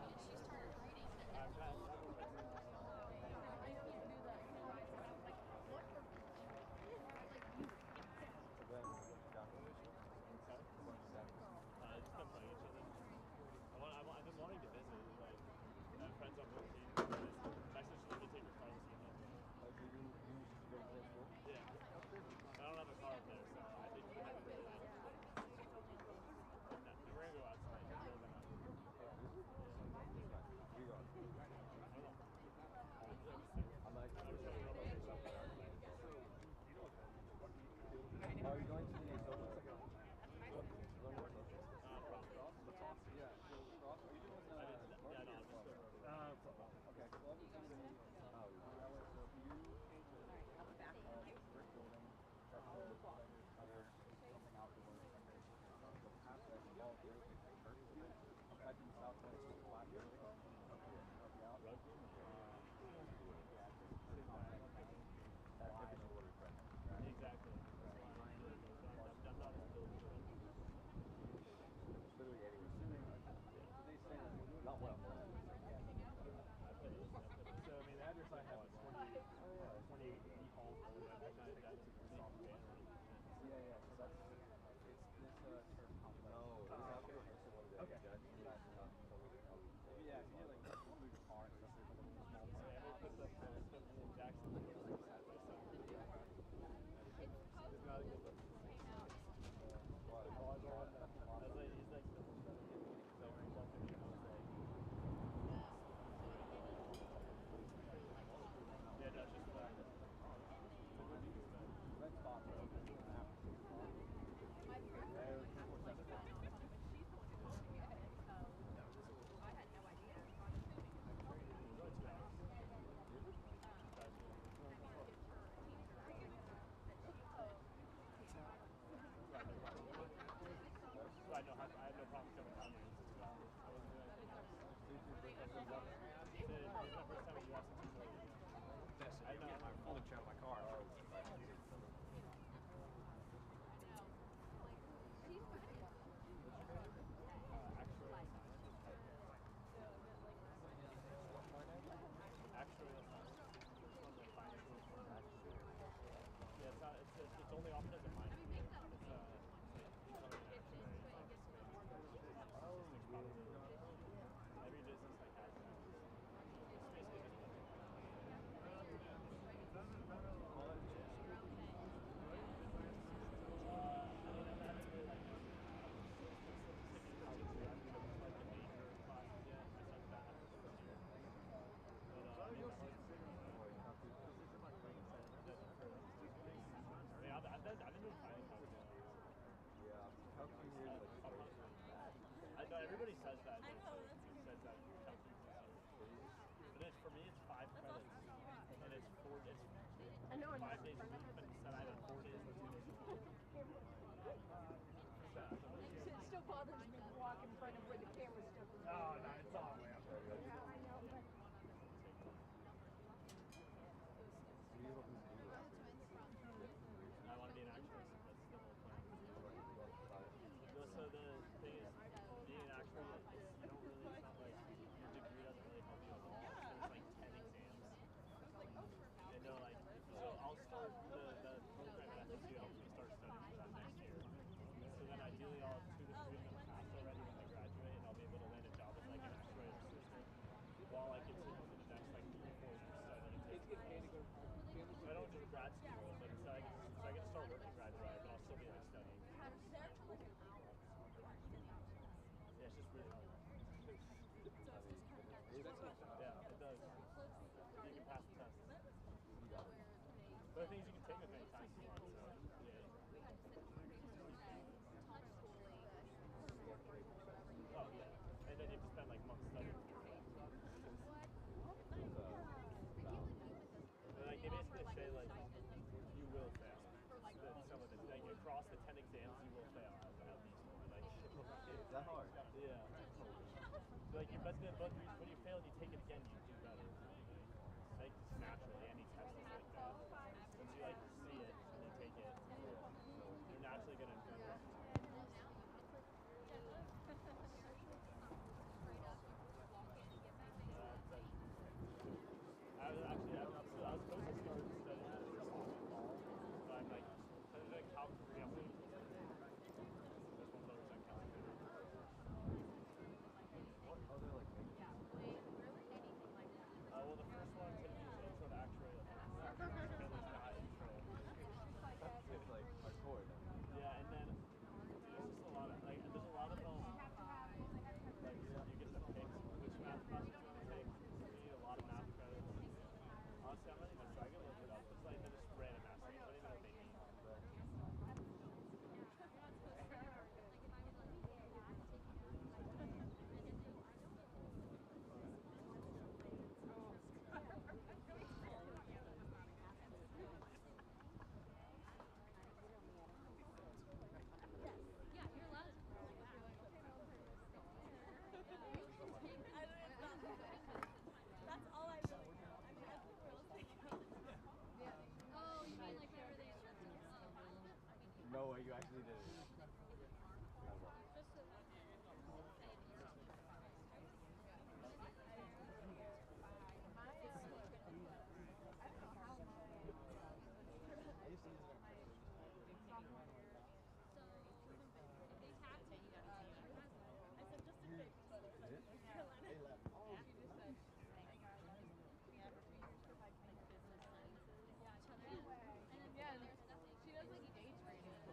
Oh, no, it's all the way up there. I want to be an actress. That's the whole plan. Well, so the thing is, being an actor, you don't really, it's not like your degree doesn't really help you at all. There's like 10 exams. And no, like, so I'll start the program at FSU helps me start studying for that next year. So then ideally I'll have 2 to 3 of them passed already when I graduate, and I'll be able to land a job as like an actuarial assistant while I continue for the next like 3 or 4 years studying. So I don't do grad school, but so I get to start working right away, but I'll still be like studying. Yeah, it's just really hard. Yeah, it does. You can pass the test. But the thing is, you can take it many times you want, so yeah. Oh yeah, and then you have to spend like months studying for it. Like they basically say like you will fail. Some of it, like across the 10 exams, you will fail at least one. Like Is that hard? yeah. So, like but when you fail and you take it again, you do better. Like just naturally, any test is like that. Once you like see it and you take it, you're naturally gonna improve. I was supposed to start studying at this fall, but I'm like, Cal 3, I'm waiting for it. This one's always on Cal 3. What other like Well, the first one today is intro to actuarial. It's not intro. it's like hardcore then. Yeah, and then there's just a lot of like there's a lot of like you get to pick which math classes you want to take. You need a lot of math credits. Honestly, I'm not even sure. I can look it up. It's like they're just random math things. I don't even know what they mean. That's all I really know. I mean, I think realistic. Oh, you mean like whenever they No way, you actually did it.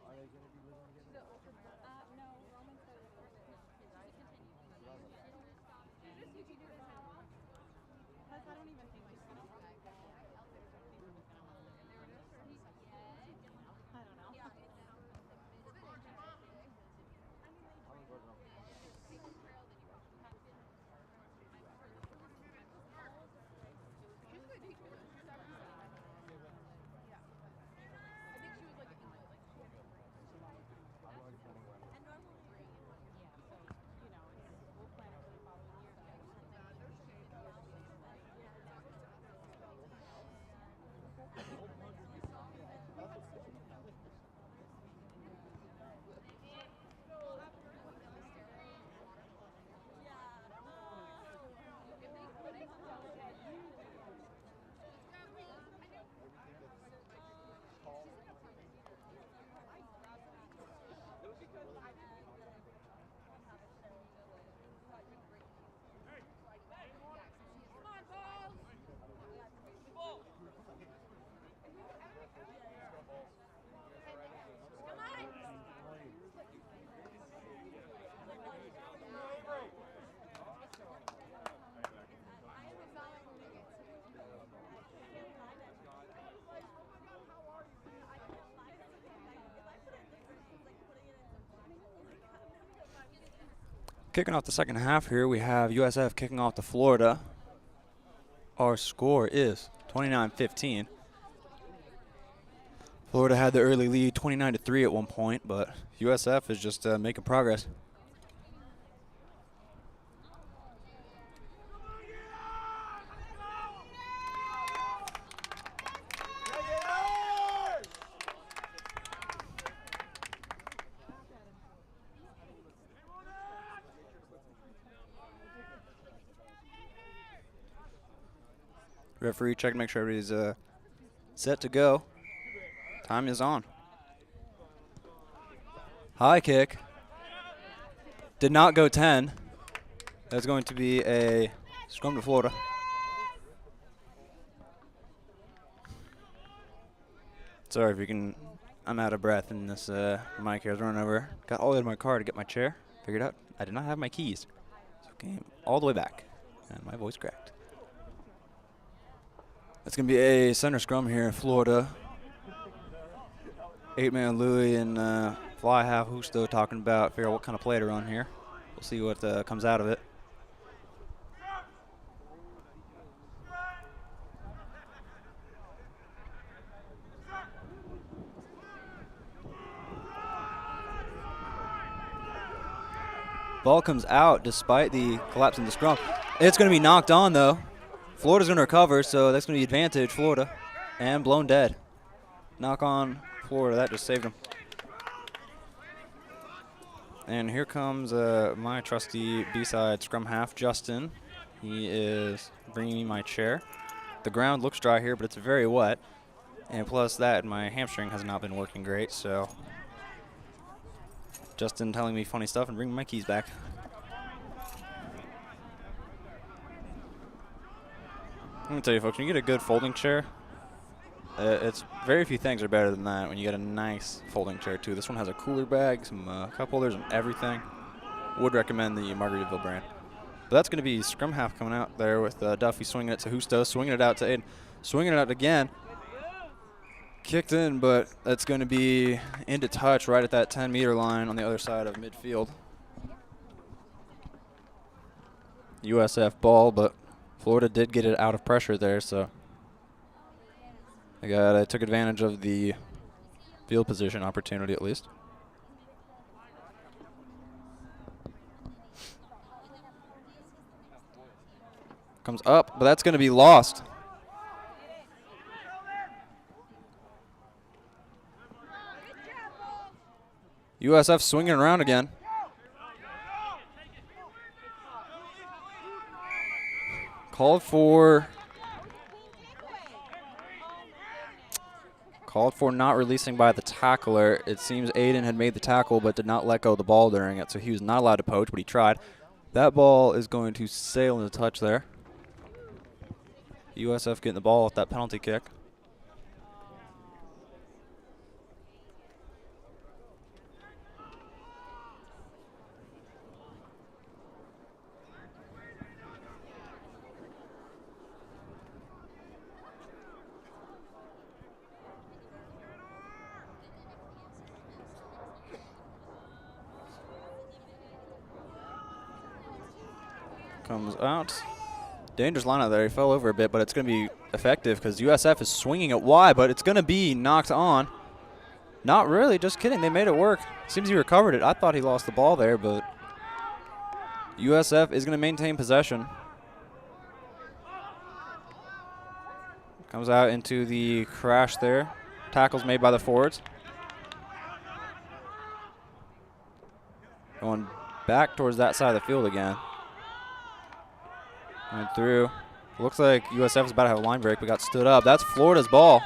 Are they going to be living together? No, Roman said it was. Did you do this how long? Because I don't even think she's gonna want to go. I don't know. How long was it? She's good teacher. She's actually yeah. I think she was like in the I'm already planning one. and normally yeah, so you know, we'll plan it for the following year. Kicking off the second half here, we have USF kicking off to Florida. Our score is 29-15. Florida had the early lead 29-3 at one point, but USF is just making progress. Referee check to make sure everybody's set to go. Time is on. High kick. Did not go 10. That's going to be a scrum to Florida. Sorry if you can, I'm out of breath and this mic here is running over. Got all the way to my car to get my chair. Figured out I did not have my keys. So came all the way back and my voice cracked. It's going to be a center scrum here in Florida. 8-man Louis and fly half Justo talking about figure out what kind of play to run here. We'll see what comes out of it. Ball comes out despite the collapse in the scrum. It's going to be knocked on, though. Florida's going to recover, so that's going to be advantage, Florida. And blown dead. Knock on Florida. That just saved them. And here comes my trusty B-side scrum half, Justin. He is bringing me my chair. The ground looks dry here, but it's very wet. And plus that, my hamstring has not been working great, so Justin telling me funny stuff and bringing my keys back. I'm going to tell you, folks, when you get a good folding chair, it's very few things are better than that when you get a nice folding chair, too. This one has a cooler bag, some cup holders, and everything. Would recommend the Margaritaville brand. But that's going to be scrum half coming out there with Duffy swinging it to Justo, swinging it out to Aiden, swinging it out again. Kicked in, but that's going to be into touch right at that 10-meter line on the other side of midfield. USF ball, but Florida did get it out of pressure there, so I took advantage of the field position opportunity at least. Comes up, but that's going to be lost. USF swinging around again. Called for not releasing by the tackler. It seems Aiden had made the tackle but did not let go of the ball during it, so he was not allowed to poach, but he tried. That ball is going to sail into touch there. USF getting the ball with that penalty kick. Comes out. Dangerous line out there. He fell over a bit, but it's going to be effective because USF is swinging it wide, but it's going to be knocked on. Not really. Just kidding. They made it work. Seems he recovered it. I thought he lost the ball there, but USF is going to maintain possession. Comes out into the crash there. Tackles made by the forwards. Going back towards that side of the field again. Went through. Looks like USF is about to have a line break, but got stood up. That's Florida's ball.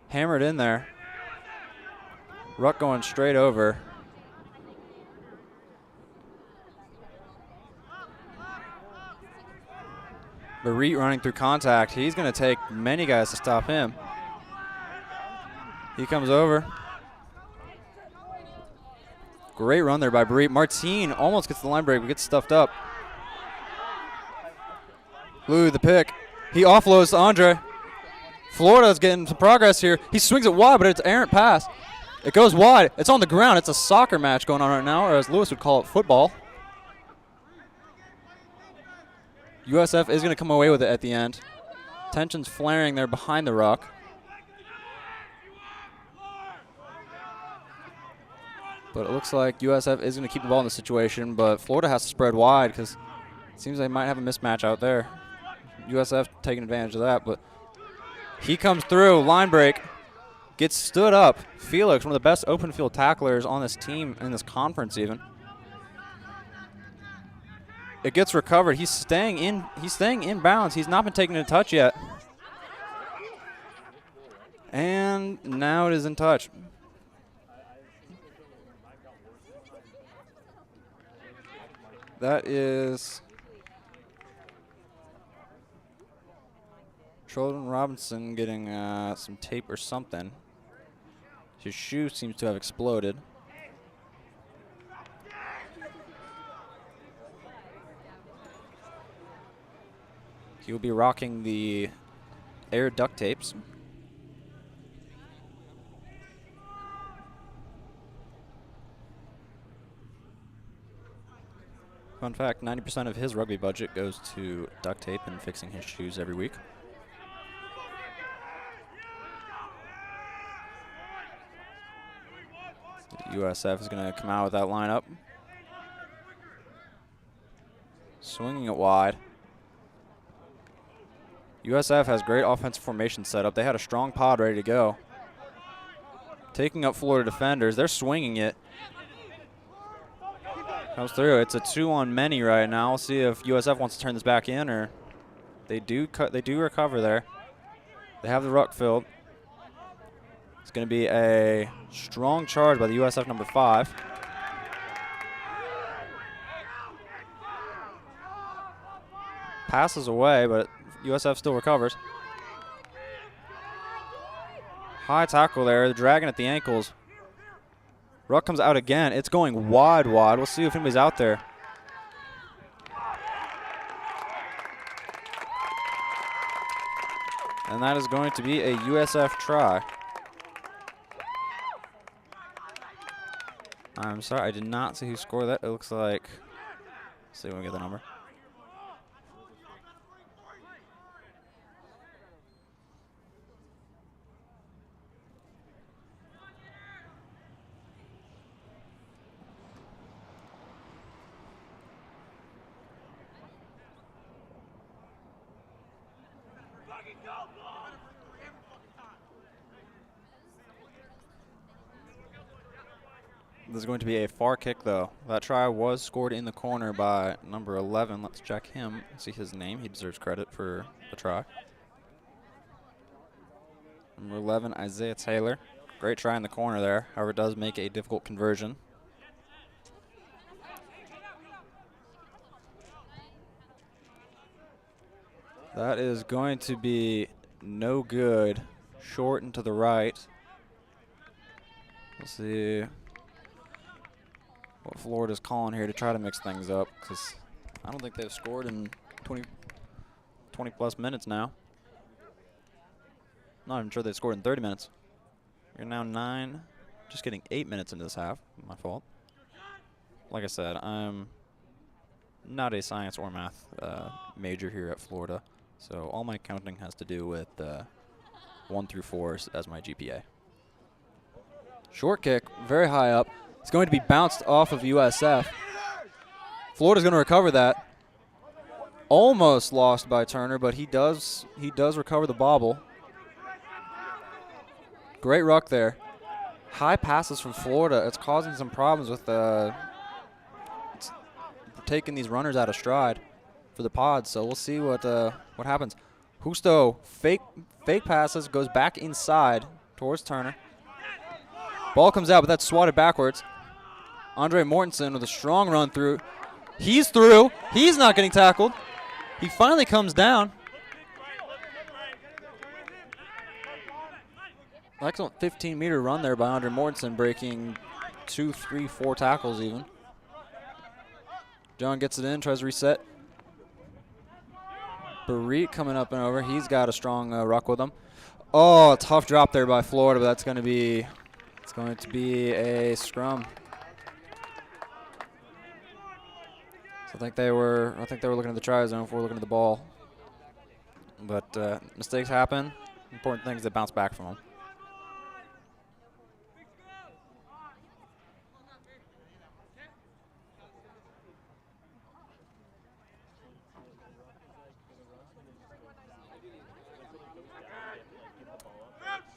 Hammered in there. Ruck going straight over. Barit running through contact. He's going to take many guys to stop him. He comes over. Great run there by Barit. Martine almost gets the line break, but gets stuffed up. Louis the pick. He offloads to Andre. Florida's getting some progress here. He swings it wide, but it's an errant pass. It goes wide. It's on the ground. It's a soccer match going on right now, or as Lewis would call it, football. USF is going to come away with it at the end. Tension's flaring there behind the ruck. But it looks like USF is going to keep the ball in the situation, but Florida has to spread wide because it seems they might have a mismatch out there. USF taking advantage of that, but he comes through, line break, gets stood up. Felix, one of the best open field tacklers on this team, in this conference even. It gets recovered. He's staying in. He's staying in bounds. He's not been taken to touch yet. And now it is in touch. That is Jordan Robinson getting some tape or something. His shoe seems to have exploded. He will be rocking the air duct tapes. Fun fact, 90% of his rugby budget goes to duct tape and fixing his shoes every week. USF is going to come out with that lineup. Swinging it wide. USF has great offensive formation set up. They had a strong pod ready to go. Taking up Florida defenders. They're swinging it. Comes through. It's a 2-on-many right now. We'll see if USF wants to turn this back in, or they do recover there. They have the ruck filled. It's going to be a strong charge by the USF number 5. Passes away, but USF still recovers. High tackle there, dragging at the ankles. Ruck comes out again. It's going wide. We'll see if anybody's out there. And that is going to be a USF try. I'm sorry, I did not see who scored that. It looks like, let's see when we get the number. This is going to be a far kick, though. That try was scored in the corner by number 11. Let's check him, see his name. He deserves credit for the try. Number 11, Isaiah Taylor. Great try in the corner there. However, it does make a difficult conversion. That is going to be no good. Short and to the right. We'll see what Florida's calling here to try to mix things up, because I don't think they've scored in 20 plus minutes now. Not even sure they've scored in 30 minutes. You're now 9, just getting 8 minutes into this half. My fault. Like I said, I'm not a science or math major here at Florida, so all my counting has to do with 1 through 4 as my GPA. Short kick, very high up. It's going to be bounced off of USF. Florida's going to recover that. Almost lost by Turner, but he does recover the bobble. Great ruck there. High passes from Florida. It's causing some problems with taking these runners out of stride for the pods. So we'll see what happens. Justo fake passes, goes back inside towards Turner. Ball comes out, but that's swatted backwards. Andre Mortensen with a strong run through. He's through. He's not getting tackled. He finally comes down. Excellent 15-meter run there by Andre Mortensen, breaking 2, 3, 4 tackles even. John gets it in, tries to reset. Barit coming up and over. He's got a strong ruck with him. Oh, tough drop there by Florida, but that's going to be a scrum. So I think they were looking at the try zone before looking at the ball. But mistakes happen. Important thing is they bounce back from them.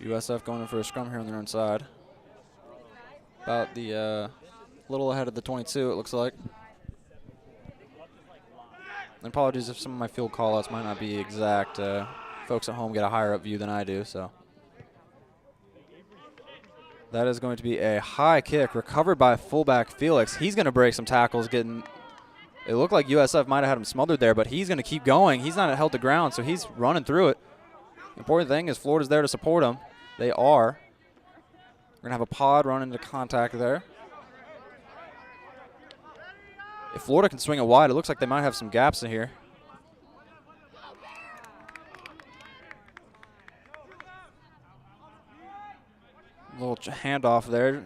USF going in for a scrum here on their own side. About the little ahead of the 22, it looks like. And apologies if some of my field call-outs might not be exact. Folks at home get a higher-up view than I do, so. That is going to be a high kick recovered by fullback Felix. He's going to break some tackles. It looked like USF might have had him smothered there, but he's going to keep going. He's not held to ground, so he's running through it. Important thing is Florida's there to support him. They are. We're going to have a pod run into contact there. If Florida can swing it wide, it looks like they might have some gaps in here. Little handoff there.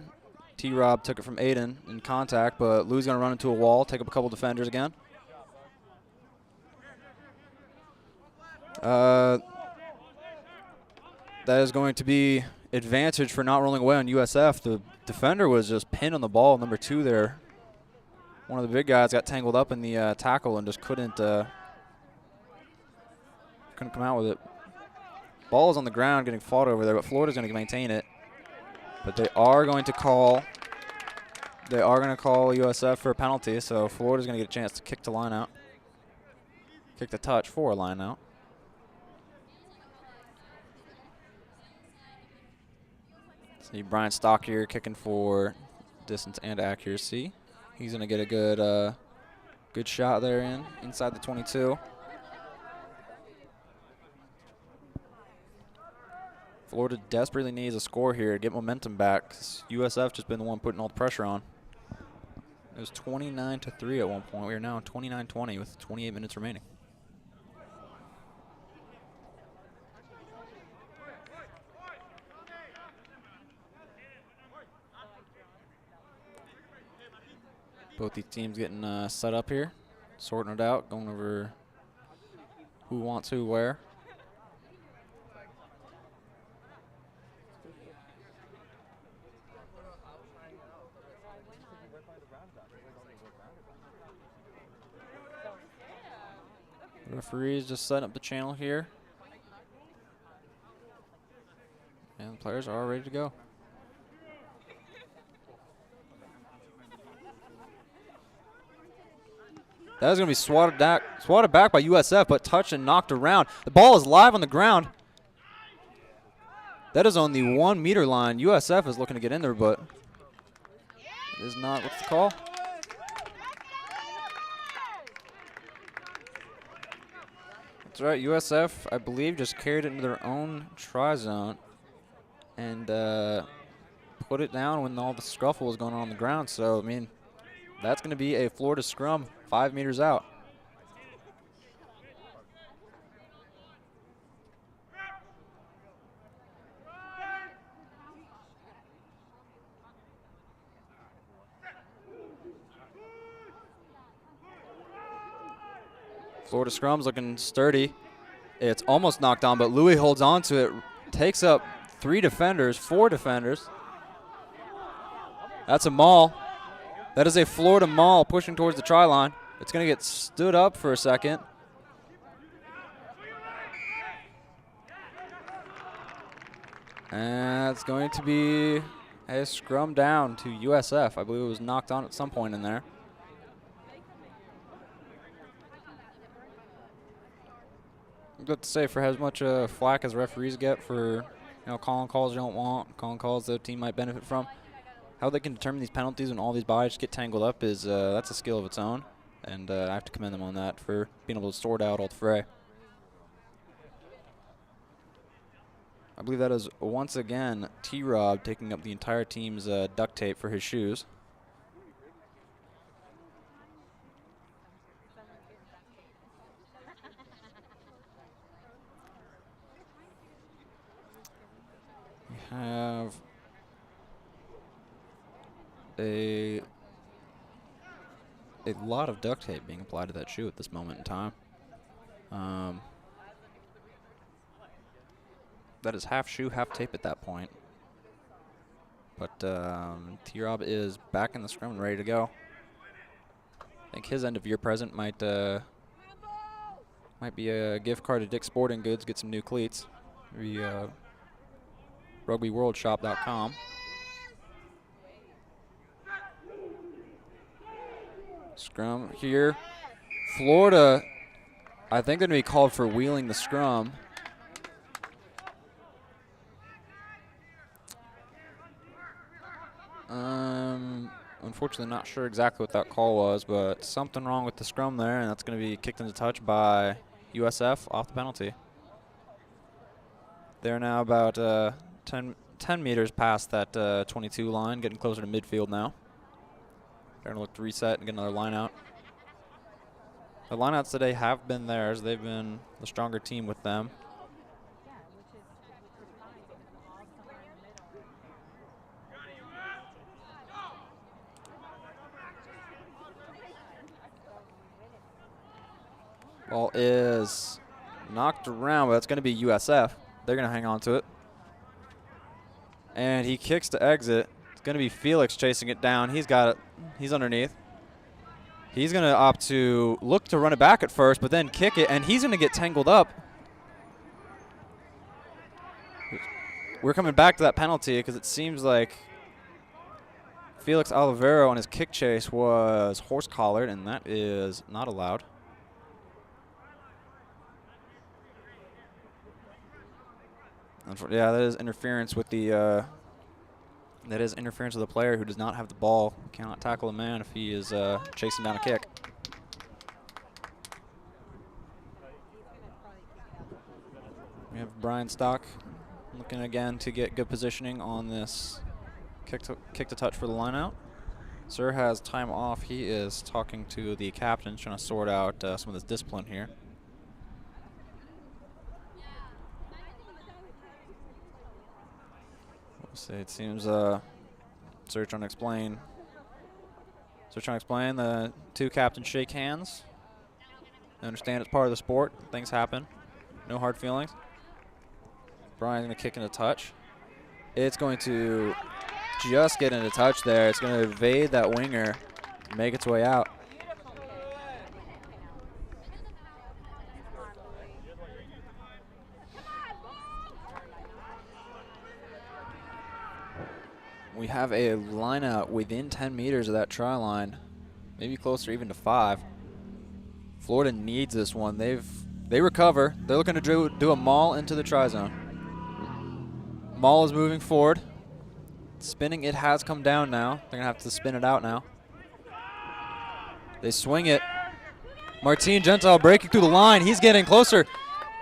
T-Rob took it from Aiden in contact, but Lou's going to run into a wall, take up a couple defenders again. That is going to be advantage for not rolling away on USF. The defender was just pinned on the ball, number 2 there. One of the big guys got tangled up in the tackle and just couldn't come out with it. Ball is on the ground getting fought over there, but Florida's going to maintain it. But they are going to call USF for a penalty, so Florida's going to get a chance to kick the line out. Kick the touch for a line out. See Brian Stock here kicking for distance and accuracy. He's going to get a good shot there inside the 22. Florida desperately needs a score here to get momentum back, 'cause USF just been the one putting all the pressure on. It was 29-3 at one point. We are now 29-20 with 28 minutes remaining. Both these teams getting set up here, sorting it out, going over who wants who where. Referees just setting up the channel here. And the players are all ready to go. That is going to be swatted back by USF, but touched and knocked around. The ball is live on the ground. That is on the 1 meter line. USF is looking to get in there, but it is not. What's the call? That's right. USF, I believe, just carried it into their own try zone and put it down when all the scuffle was going on the ground. So, I mean, that's going to be a Florida scrum 5 meters out. Florida scrum's looking sturdy. It's almost knocked on, but Louis holds on to it, takes up 4 defenders. That's a maul. That is a Florida maul pushing towards the try line. It's going to get stood up for a second. And it's going to be a scrum down to USF. I believe it was knocked on at some point in there. I've got to say, for as much flack as referees get for calling calls you don't want, calling calls the team might benefit from, how they can determine these penalties when all these bodies get tangled up is that's a skill of its own, and I have to commend them on that for being able to sort out all the fray. I believe that is once again T-Rob taking up the entire team's duct tape for his shoes. We have a lot of duct tape being applied to that shoe at this moment in time. That is half shoe, half tape at that point. But T-Rob is back in the scrum and ready to go. I think his end of year present might be a gift card to Dick's Sporting Goods, get some new cleats. RugbyWorldShop.com. Scrum here. Florida I think they're going to be called for wheeling the scrum. Unfortunately, not sure exactly what that call was, but something wrong with the scrum there, and that's going to be kicked into touch by USF off the penalty. They're now about 10 meters past that 22 line, getting closer to midfield now. They're going to look to reset and get another line out. The lineouts today have been theirs. They've been the stronger team with them. Ball is knocked around, but it's going to be USF. They're going to hang on to it. And he kicks to exit. It's going to be Felix chasing it down. He's got it. He's underneath. He's going to opt to look to run it back at first, but then kick it, and he's going to get tangled up. We're coming back to that penalty because it seems like Felix Olivero on his kick chase was horse-collared, and that is not allowed. Yeah, that is interference with the player who does not have the ball. Cannot tackle a man if he is chasing down a kick. We have Brian Stock looking again to get good positioning on this kick to touch for the lineout. Sir has time off. He is talking to the captain, trying to sort out some of this discipline here. See, it seems Sir trying to explain. The two captains shake hands. They understand it's part of the sport. Things happen. No hard feelings. Brian's going to kick into touch. It's going to just get into touch there. It's going to evade that winger, make its way out. We have a lineout within 10 meters of that try line, maybe closer even to 5. Florida needs this one. They recover. They're looking to do a maul into the try zone. Maul is moving forward. Spinning, it has come down now. They're going to have to spin it out now. They swing it. Martin Gentile breaking through the line. He's getting closer.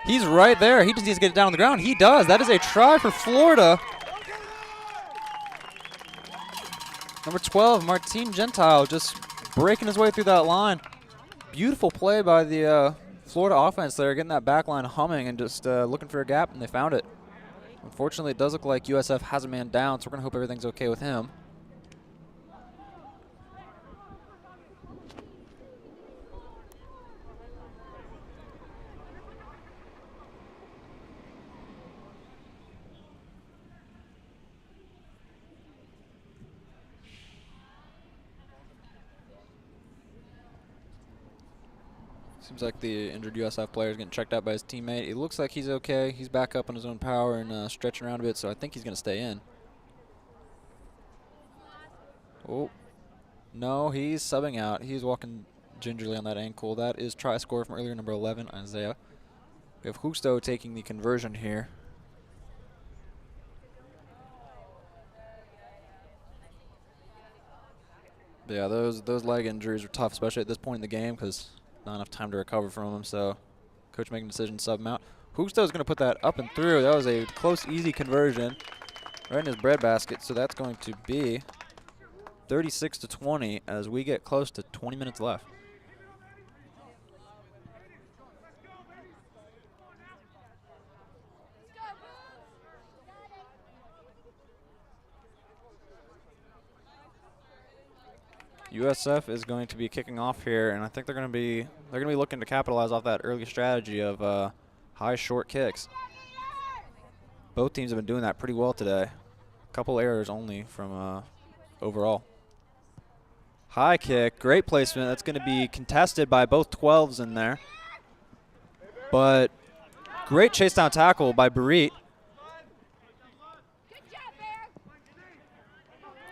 He's right there. He just needs to get it down on the ground. He does. That is a try for Florida. Number 12, Martin Gentile, just breaking his way through that line. Beautiful play by the Florida offense there, getting that back line humming and just looking for a gap, and they found it. Unfortunately, it does look like USF has a man down, so we're going to hope everything's okay with him. Seems like the injured USF player is getting checked out by his teammate. It looks like he's okay. He's back up on his own power and stretching around a bit, so I think he's going to stay in. Oh, no, he's subbing out. He's walking gingerly on that ankle. That is try score from earlier, number 11, Isaiah. We have Justo taking the conversion here. But yeah, those leg injuries are tough, especially at this point in the game, because not enough time to recover from them, so coach making a decision to sub him out. Justo is going to put that up and through. That was a close, easy conversion right in his breadbasket, so that's going to be 36-20 as we get close to 20 minutes left. USF is going to be kicking off here, and I think they're going to be looking to capitalize off that early strategy of high short kicks. Both teams have been doing that pretty well today. A couple errors only from overall. High kick, great placement. That's going to be contested by both 12s in there. But great chase down tackle by Barit.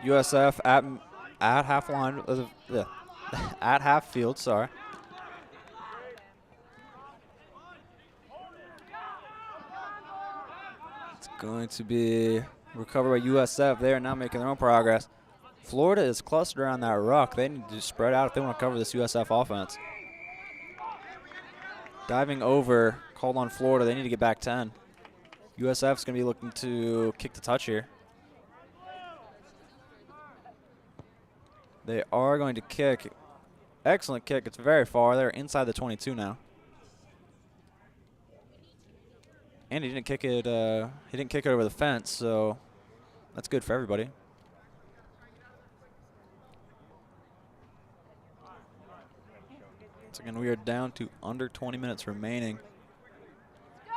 USF at half line, at half field, sorry. Going to be recovered by USF. They are now making their own progress. Florida is clustered around that ruck. They need to spread out if they want to cover this USF offense. Diving over, called on Florida. They need to get back 10. USF's going to be looking to kick the touch here. They are going to kick. Excellent kick. It's very far. They're inside the 22 now. And he didn't kick it. He didn't kick it over the fence, so that's good for everybody. Once again, we are down to under 20 minutes remaining.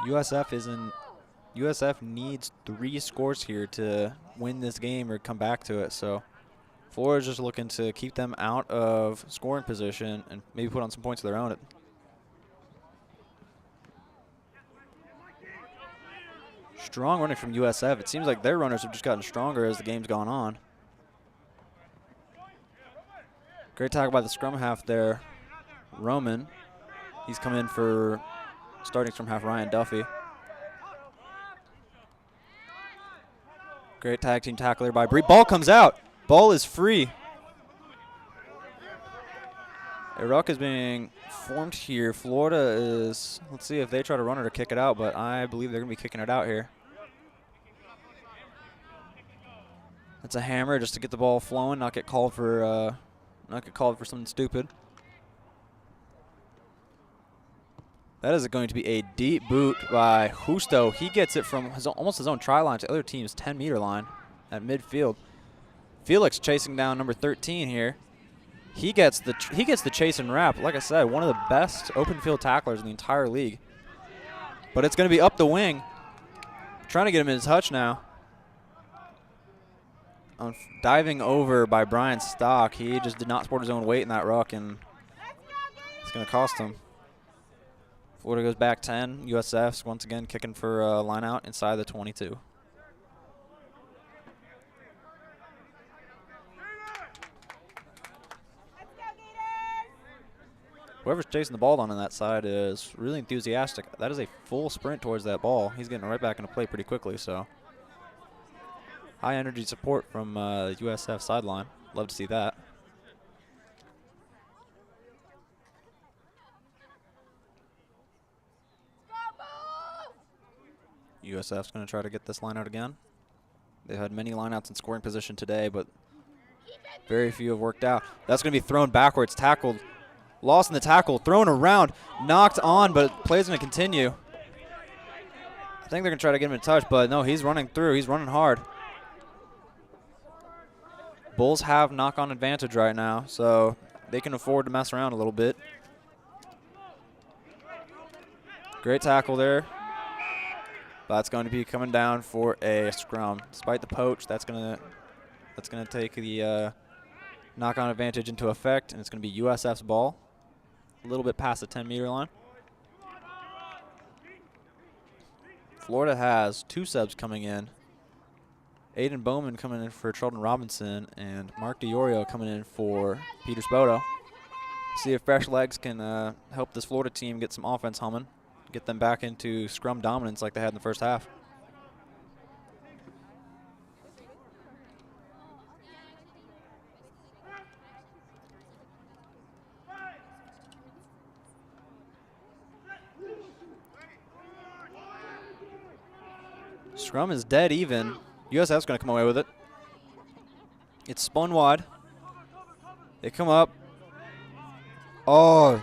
USF needs 3 scores here to win this game or come back to it. So Florida's just looking to keep them out of scoring position and maybe put on some points of their own. Strong running from USF. It seems like their runners have just gotten stronger as the game's gone on. Great tackle by the scrum half there, Roman. He's come in for starting scrum half Ryan Duffy. Great tag team tackle there by Bree. Ball comes out. Ball is free. A ruck is being formed here. Florida is, let's see if they try to run it or kick it out, but I believe they're going to be kicking it out here. That's a hammer just to get the ball flowing, not get called for something stupid. That is going to be a deep boot by Justo. He gets it from almost his own try line to the other team's 10-meter line at midfield. Felix chasing down number 13 here. He gets the chase and wrap. Like I said, one of the best open field tacklers in the entire league. But it's going to be up the wing. Trying to get him in touch now. Diving over by Brian Stock. He just did not support his own weight in that ruck, and it's going to cost him. Florida goes back 10. USF's once again kicking for a line out inside the 22. Whoever's chasing the ball on that side is really enthusiastic. That is a full sprint towards that ball. He's getting right back into play pretty quickly, so high energy support from USF sideline. Love to see that. USF's going to try to get this line out again. They've had many lineouts in scoring position today, but very few have worked out. That's going to be thrown backwards, tackled, lost in the tackle, thrown around, knocked on, but play's going to continue. I think they're going to try to get him in touch, but no, he's running through. He's running hard. Bulls have knock-on advantage right now, so they can afford to mess around a little bit. Great tackle there. That's going to be coming down for a scrum. Despite the poach, that's going to take the knock-on advantage into effect, and it's going to be USF's ball. A little bit past the 10-meter line. Florida has 2 subs coming in. Aiden Bowman coming in for Charlton Robinson, and Mark DiOrio coming in for Peter Spoto. See if fresh legs can help this Florida team get some offense humming, get them back into scrum dominance like they had in the first half. Scrum is dead even. USF's going to come away with it. It's spun wide. They come up. Oh,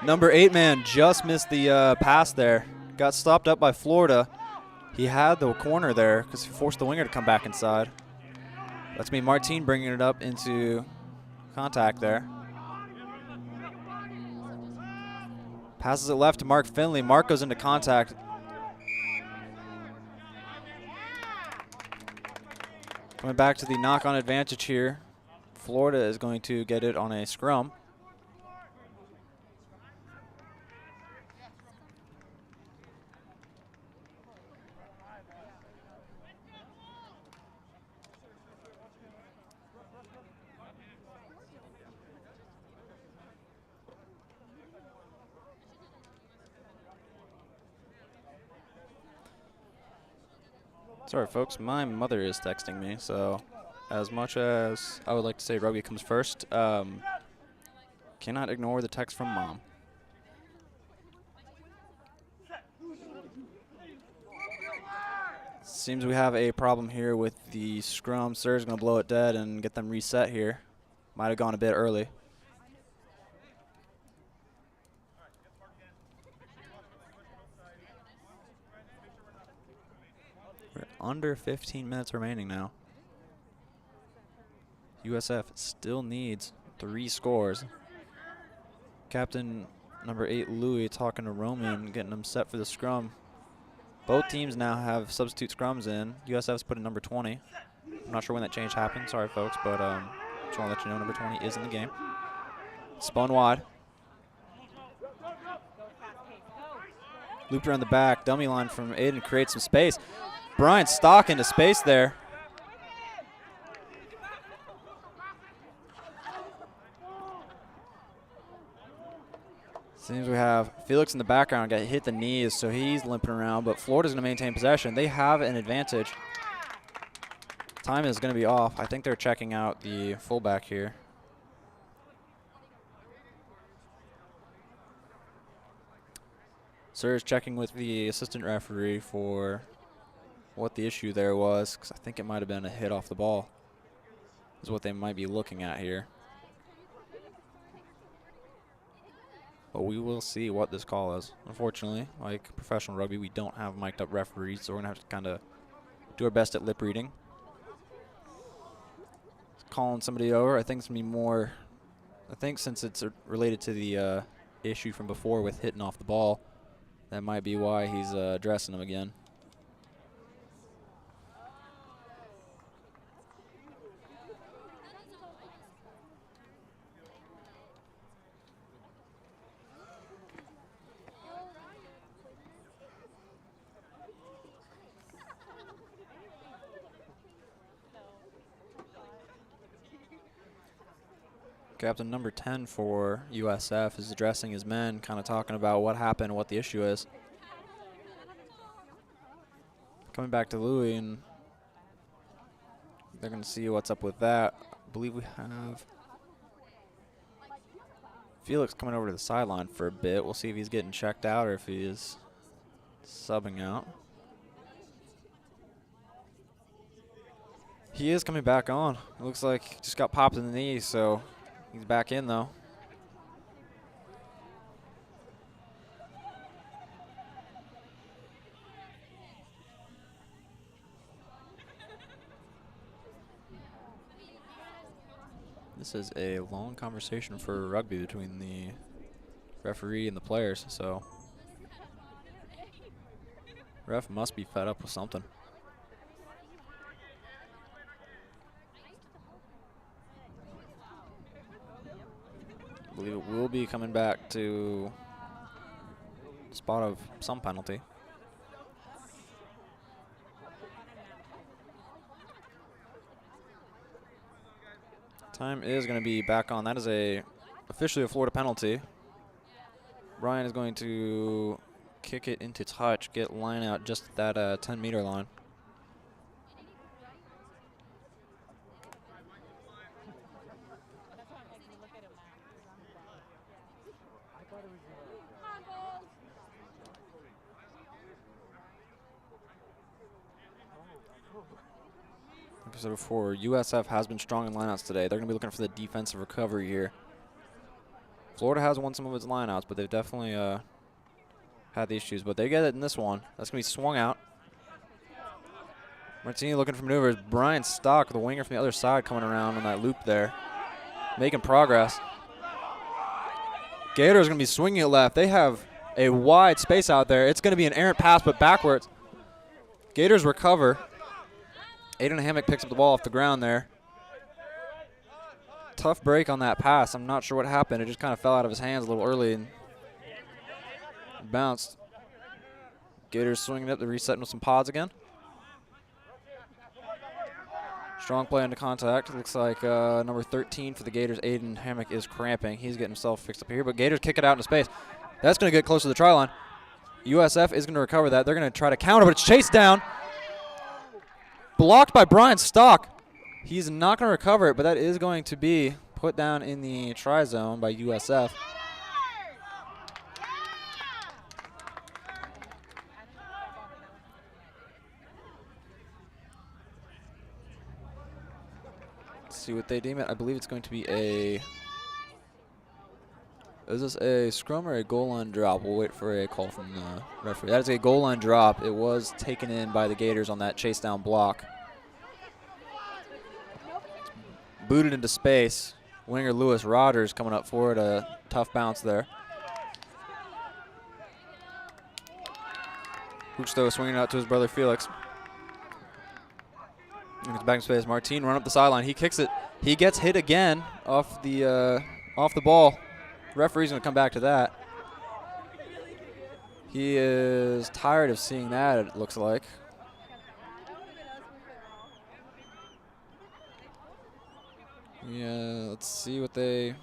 number 8 man just missed the pass there. Got stopped up by Florida. He had the corner there because he forced the winger to come back inside. That's me, Martine, bringing it up into contact there. Passes it left to Mark Finley. Mark goes into contact. Coming back to the knock-on advantage here. Florida is going to get it on a scrum. Sorry, folks. My mother is texting me, so as much as I would like to say rugby comes first, cannot ignore the text from Mom. Seems we have a problem here with the scrum. Sir's going to blow it dead and get them reset here. Might have gone a bit early. We're under 15 minutes remaining now. USF still needs 3 scores. Captain number 8, Louis, talking to Roman, getting them set for the scrum. Both teams now have substitute scrums in. USF's put in number 20. I'm not sure when that change happened. Sorry, folks, but just want to let you know number 20 is in the game. Spun wide. Looped around the back. Dummy line from Aiden creates some space. Brian Stock into space there. Seems we have Felix in the background, got hit the knees, so he's limping around, but Florida's going to maintain possession. They have an advantage. Time is going to be off. I think they're checking out the fullback here. Sir is checking with the assistant referee for what the issue there was, because I think it might have been a hit off the ball, is what they might be looking at here. But we will see what this call is. Unfortunately, like professional rugby, we don't have mic'd up referees, so we're going to have to kind of do our best at lip reading. Calling somebody over, I think it's going to be more, I think since it's related to the issue from before with hitting off the ball, that might be why he's addressing him again. Captain number 10 for USF is addressing his men, kind of talking about what happened, what the issue is. Coming back to Louis, and they're going to see what's up with that. I believe we have Felix coming over to the sideline for a bit. We'll see if he's getting checked out or if he is subbing out. He is coming back on. It looks like he just got popped in the knee, so he's back in, though. This is a long conversation for rugby between the referee and the players, so ref must be fed up with something. I believe it will be coming back to spot of some penalty. Time is going to be back on. That is officially a Florida penalty. Ryan is going to kick it into touch, get line out just at that 10-meter line. Like I said before, USF has been strong in lineouts today. They're going to be looking for the defensive recovery here. Florida has won some of its lineouts, but they've definitely had the issues. But they get it in this one. That's going to be swung out. Martini looking for maneuvers. Brian Stock, the winger from the other side, coming around on that loop there, making progress. Gators going to be swinging it left. They have a wide space out there. It's going to be an errant pass, but backwards. Gators recover. Aiden Hammock picks up the ball off the ground there. Tough break on that pass. I'm not sure what happened. It just kind of fell out of his hands a little early and bounced. Gators swinging it. They're resetting with some pods again. Strong play into contact. Looks like number 13 for the Gators, Aiden Hammock, is cramping. He's getting himself fixed up here, but Gators kick it out into space. That's going to get close to the try line. USF is going to recover that. They're going to try to counter, but it's chased down. blocked by Brian Stock. He's not going to recover it, but that is going to be put down in the try zone by USF. Let's see what they deem it. I believe it's going to be a... Is this a scrum or a goal line drop? We'll wait for a call from the referee. That is a goal line drop. It was taken in by the Gators on that chase down block. Booted into space. Winger Lewis Rogers coming up for it. A tough bounce there. Huchto swinging out to his brother Felix. And it's back in space. Martin run up the sideline. He kicks it. He gets hit again off the ball. Referee's going to come back to that. He is tired of seeing that, it looks like. Yeah, let's see what they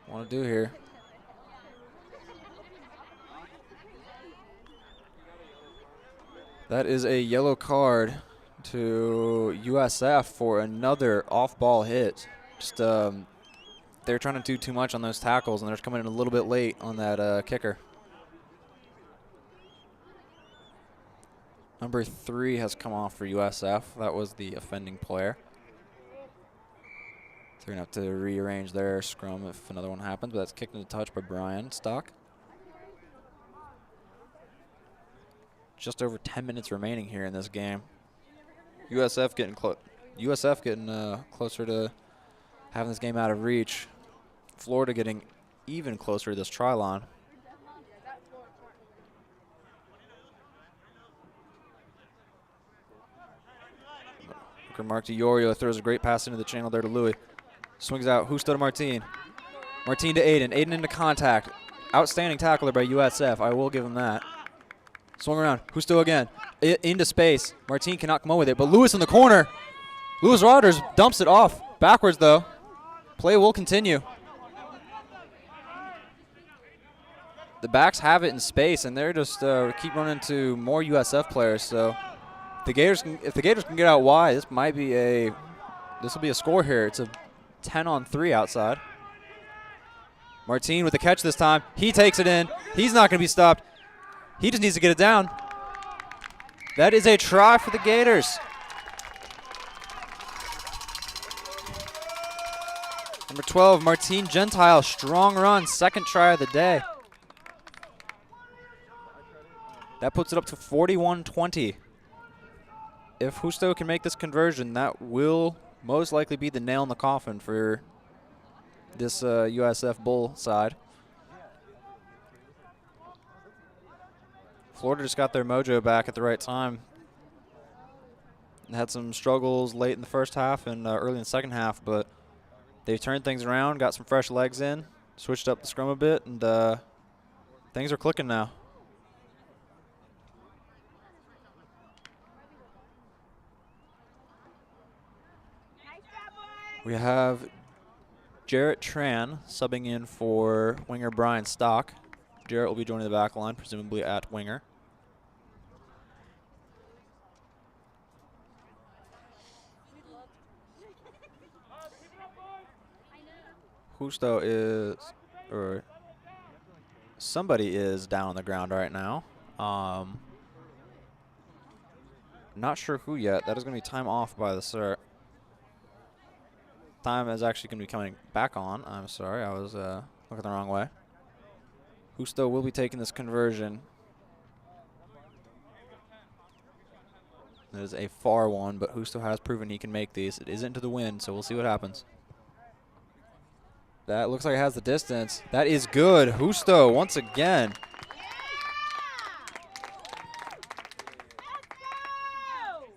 want to do here. That is a yellow card to USF for another off-ball hit. Just they're trying to do too much on those tackles, and they're coming in a little bit late on that kicker. Number 3 has come off for USF. That was the offending player. So they're going to have to rearrange their scrum if another one happens, but that's kicked into touch by Brian Stock. Just over 10 minutes remaining here in this game. USF getting closer to having this game out of reach. Florida getting even closer to this try line. Mark DiOrio throws a great pass into the channel there to Louis. Swings out. Husto to Martin. Martin to Aiden. Aiden into contact. Outstanding tackle there by USF. I will give him that. Swung around. Husto again. Into space. Martin cannot come up with it, but Lewis in the corner. Lewis Rogers dumps it off. Backwards, though. Play will continue. The backs have it in space, and they're just keep running to more USF players. So if the Gators can get out wide, this will be a score here. It's a 10-on-3 outside. Martin with the catch this time. He takes it in. He's not going to be stopped. He just needs to get it down. That is a try for the Gators. Number 12, Martin Gentile, strong run, second try of the day. That puts it up to 41-20. If Husto can make this conversion, that will most likely be the nail in the coffin for this USF Bull side. Florida just got their mojo back at the right time. Had some struggles late in the first half and early in the second half, but they've turned things around, got some fresh legs in, switched up the scrum a bit, and things are clicking now. We have Jarrett Tran subbing in for winger Brian Stock. Jarrett will be joining the back line, presumably at winger. Husto is, or somebody is down on the ground right now. Not sure who yet. That is going to be time off by the cert. Time is actually going to be coming back on. I'm sorry, I was looking the wrong way. Husto will be taking this conversion. It is a far one, but Husto has proven he can make these. It is into the wind, so we'll see what happens. That looks like it has the distance. That is good. Husto once again.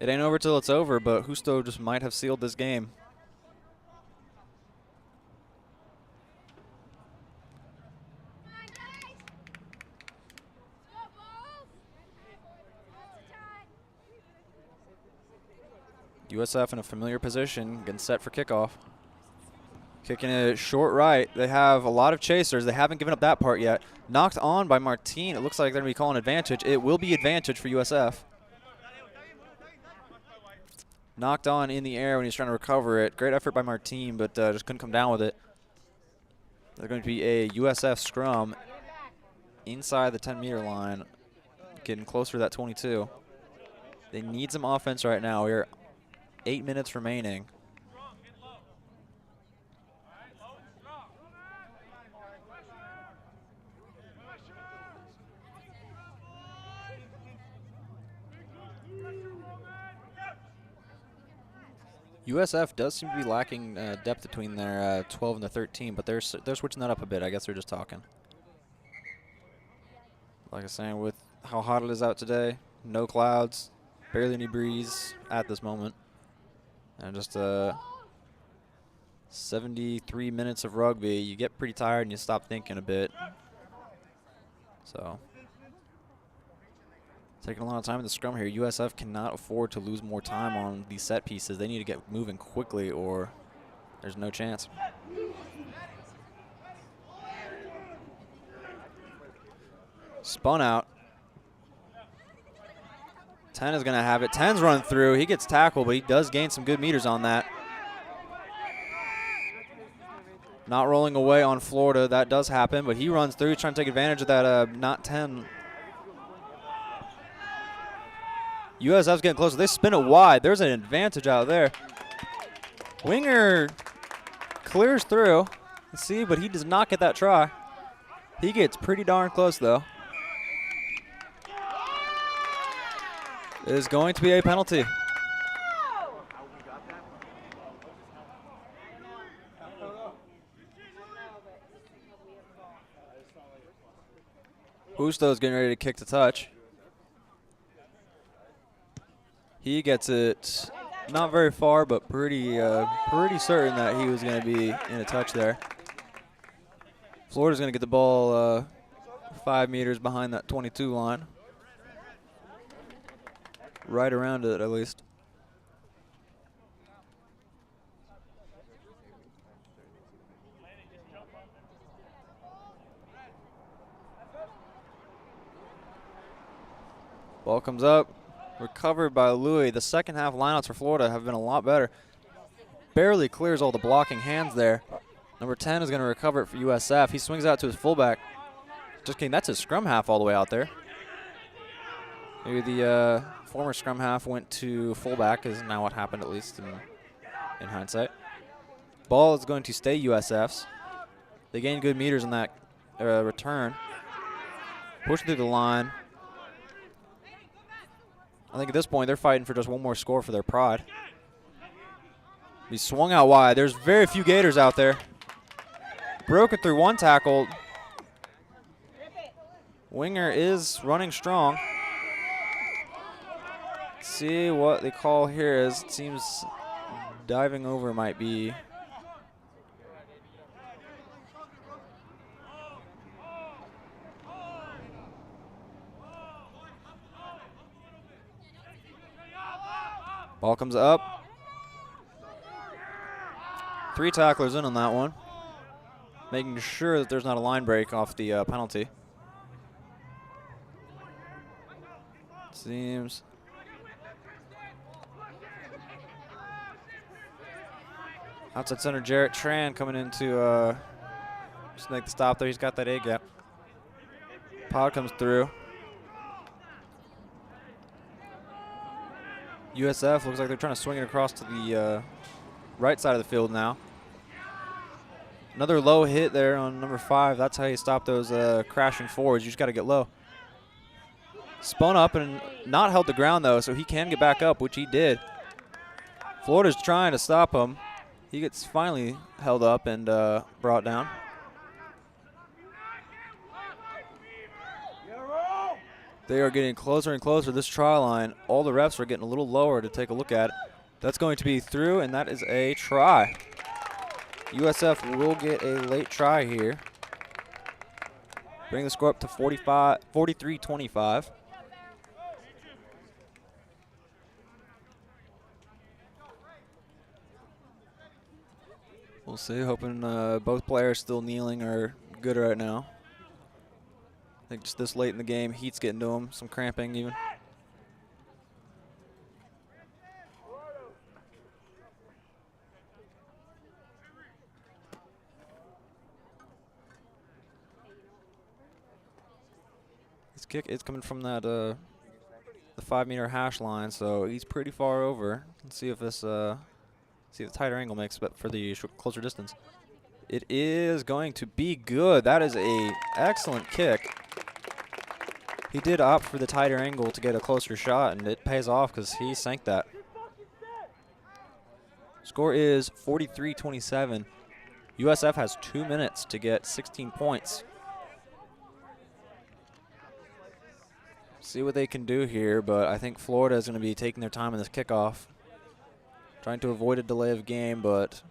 It ain't over till it's over, but Husto just might have sealed this game. USF in a familiar position, getting set for kickoff. Kicking it short right. They have a lot of chasers. They haven't given up that part yet. Knocked on by Martin. It looks like they're going to be calling advantage. It will be advantage for USF. Knocked on in the air when he's trying to recover it. Great effort by Martine, but just couldn't come down with it. There's going to be a USF scrum inside the 10-meter line, getting closer to that 22. They need some offense right now. We're 8 minutes remaining. USF does seem to be lacking depth between their 12 and the 13, but they're switching that up a bit. I guess they're just talking. Like I was saying, with how hot it is out today, no clouds, barely any breeze at this moment, and just 73 minutes of rugby, you get pretty tired and you stop thinking a bit. So, taking a lot of time in the scrum here. USF cannot afford to lose more time on these set pieces. They need to get moving quickly or there's no chance. Spun out. 10 is going to have it. 10's run through. He gets tackled, but he does gain some good meters on that. Not rolling away on Florida. That does happen, but he runs through, trying to take advantage of that not 10. USF's getting closer. They spin it wide. There's an advantage out there. Winger clears through. Let's see, but he does not get that try. He gets pretty darn close, though. It is going to be a penalty. Busto's getting ready to kick the touch. He gets it not very far, but pretty certain that he was going to be in a touch there. Florida's going to get the ball 5 meters behind that 22 line. Right around it, at least. Ball comes up, recovered by Louis. The second half lineouts for Florida have been a lot better. Barely clears all the blocking hands there. Number 10 is going to recover it for USF. He swings out to his fullback. Just kidding, that's his scrum half all the way out there. Maybe the former scrum half went to fullback is now what happened, at least in hindsight. Ball is going to stay USF's. They gain good meters in that return. Push through the line. I think at this point they're fighting for just one more score for their pride. He swung out wide. There's very few Gators out there. Broke it through one tackle. Winger is running strong. Let's see what they call here is, it seems diving over might be. Ball comes up. 3 tacklers in on that one. Making sure that there's not a line break off the penalty. Seems. Outside center, Jarrett Tran coming in to just make the stop there. He's got that A gap. Pod comes through. USF looks like they're trying to swing it across to the right side of the field now. Another low hit there on number 5. That's how you stop those crashing forwards. You just got to get low. Spun up and not held the ground, though, so he can get back up, which he did. Florida's trying to stop him. He gets finally held up and brought down. They are getting closer and closer to this try line. All the refs are getting a little lower to take a look at it. That's going to be through, and that is a try. USF will get a late try here. Bring the score up to 43-25. We'll see, hoping both players still kneeling are good right now. I think just this late in the game, heat's getting to them, some cramping even. kick is coming from that the 5-meter hash line, so he's pretty far over. Let's see if this see if the tighter angle makes but for the closer distance. It is going to be good. That is a excellent kick. He did opt for the tighter angle to get a closer shot, and it pays off because he sank that. Score is 43-27. USF has 2 minutes to get 16 points. See what they can do here, but I think Florida is going to be taking their time in this kickoff. Trying to avoid a delay of game, but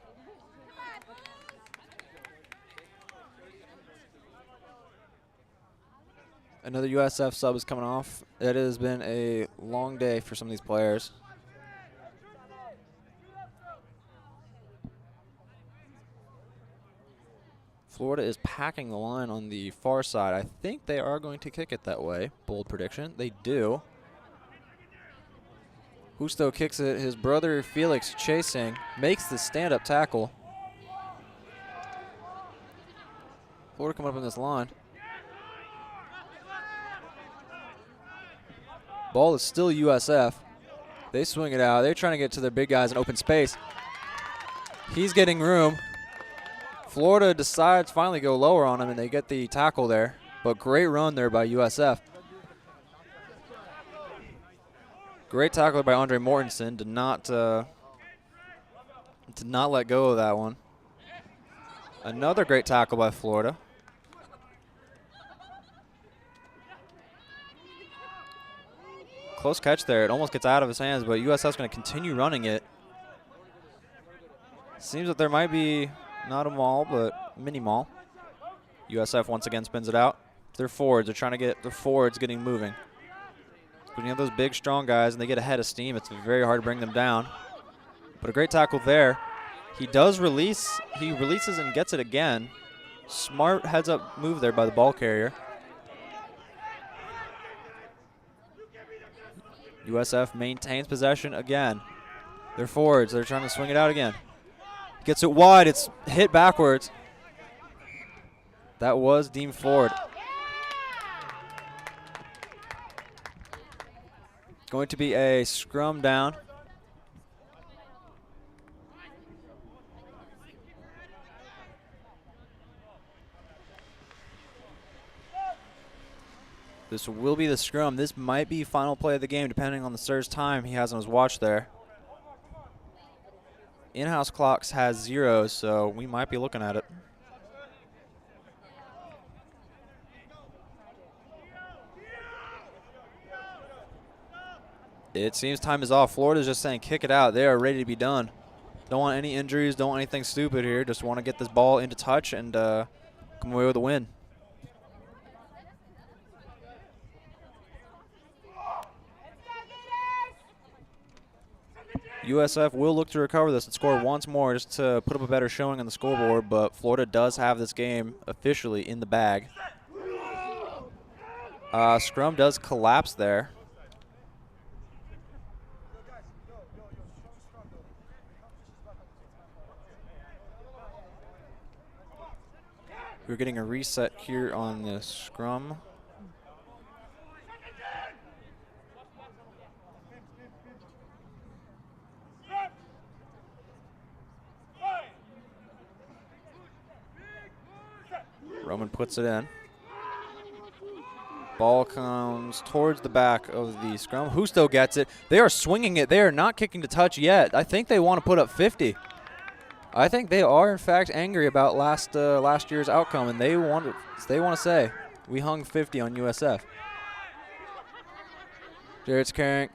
another USF sub is coming off. It has been a long day for some of these players. Florida is packing the line on the far side. I think they are going to kick it that way. Bold prediction. They do. Justo kicks it. His brother Felix chasing. Makes the stand-up tackle. Florida coming up on this line. Ball is still USF. They swing it out. They're trying to get to their big guys in open space. He's getting room. Florida decides finally to go lower on him, and they get the tackle there. But great run there by USF. Great tackle by Andre Mortensen. Did not let go of that one. Another great tackle by Florida. Close catch there. It almost gets out of his hands, but USF's going to continue running it. Seems that there might be not a maul, but mini maul. USF once again spins it out. Their forwards are trying to get their forwards getting moving. When you have those big, strong guys and they get ahead of steam, it's very hard to bring them down. But a great tackle there. He does release. He releases and gets it again. Smart heads-up move there by the ball carrier. USF maintains possession again. Their forwards, they're trying to swing it out again. Gets it wide, it's hit backwards. That was deemed forward. Going to be a scrum down. This will be the scrum. This might be final play of the game depending on the Sir's time he has on his watch there. In-house clocks has 0, so we might be looking at it. It seems time is off. Florida's just saying kick it out. They are ready to be done. Don't want any injuries, don't want anything stupid here. Just want to get this ball into touch and come away with a win. USF will look to recover this and score once more just to put up a better showing on the scoreboard, but Florida does have this game officially in the bag. Scrum does collapse there. We're getting a reset here on the scrum. Roman puts it in. Ball comes towards the back of the scrum. Justo gets it. They are swinging it. They are not kicking to touch yet. I think they want to put up 50. I think they are, in fact, angry about last year's outcome, and they want to say, we hung 50 on USF. Jared Scarring.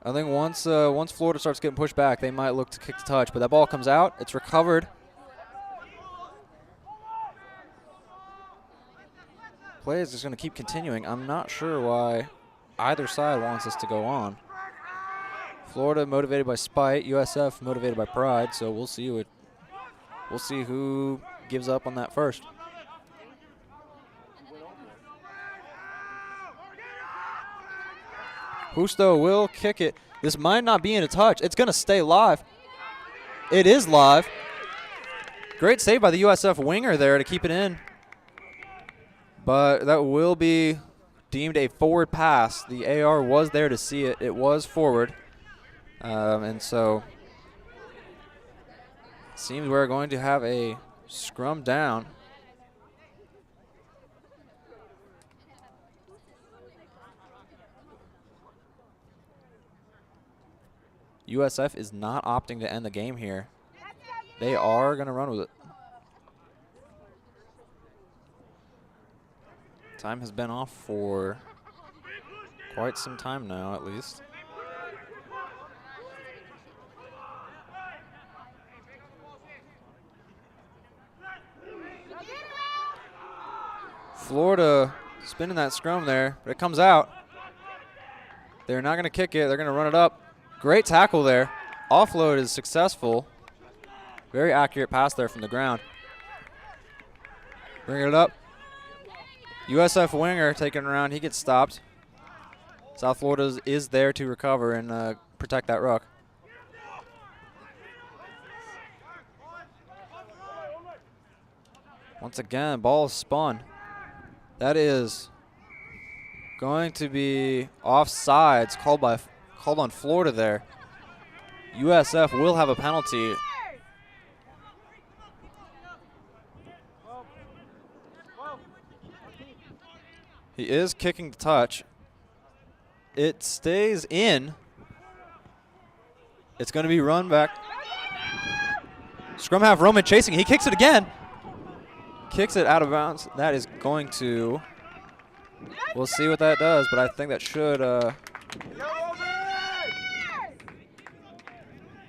I think once Florida starts getting pushed back, they might look to kick to touch, but that ball comes out. It's recovered. Play is just going to keep continuing. I'm not sure why either side wants us to go on. Florida motivated by spite, USF motivated by pride, so we'll see who gives up on that first. Justo will kick it. This might not be in a touch. It's going to stay live. It is live. Great save by the USF winger there to keep it in. But that will be deemed a forward pass. The AR was there to see it. It was forward. And so it seems we're going to have a scrum down. USF is not opting to end the game here. They are going to run with it. Time has been off for quite some time now, at least. Florida spinning that scrum there, but it comes out. They're not going to kick it. They're going to run it up. Great tackle there. Offload is successful. Very accurate pass there from the ground. Bring it up. USF winger taking it around. He gets stopped. South Florida is there to recover and protect that ruck. Once again, ball is spun. That is going to be offsides called on Florida there. USF will have a penalty. He is kicking the touch. It stays in. It's going to be run back. Scrum half Roman chasing. He kicks it again. Kicks it out of bounds. That is going to, we'll see what that does, but I think that should,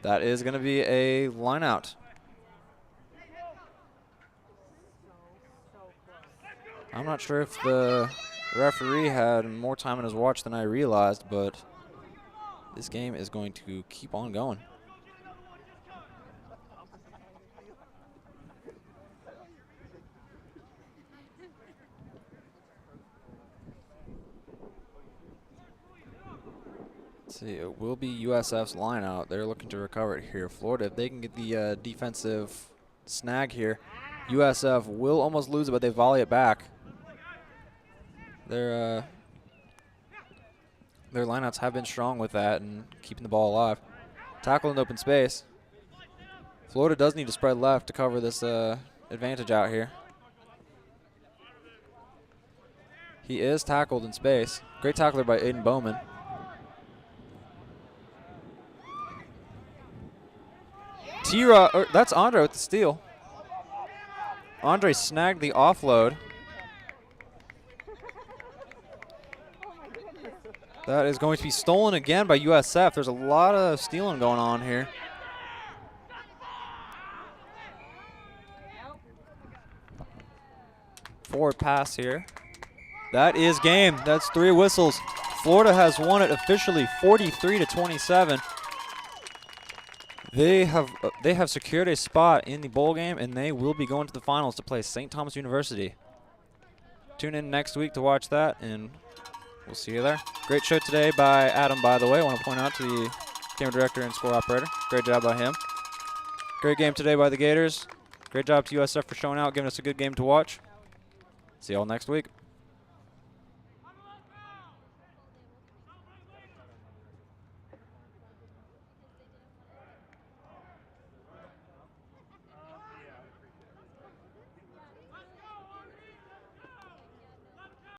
that is going to be a line out. I'm not sure if the referee had more time on his watch than I realized, but this game is going to keep on going. Let's see, it will be USF's line out. They're looking to recover it here. Florida, if they can get the defensive snag here, USF will almost lose it, but they volley it back. Their lineouts have been strong with that and keeping the ball alive. Tackle in open space. Florida does need to spread left to cover this advantage out here. He is tackled in space. Great tackler by Aiden Bowman. That's Andre with the steal. Andre snagged the offload. That is going to be stolen again by USF. There's a lot of stealing going on here. Forward pass here. That is game. That's 3 whistles. Florida has won it officially 43-27. They have secured a spot in the bowl game, and they will be going to the finals to play St. Thomas University. Tune in next week to watch that, and we'll see you there. Great show today by Adam, by the way. I want to point out to the camera director and score operator. Great job by him. Great game today by the Gators. Great job to USF for showing out, giving us a good game to watch. See y'all next week.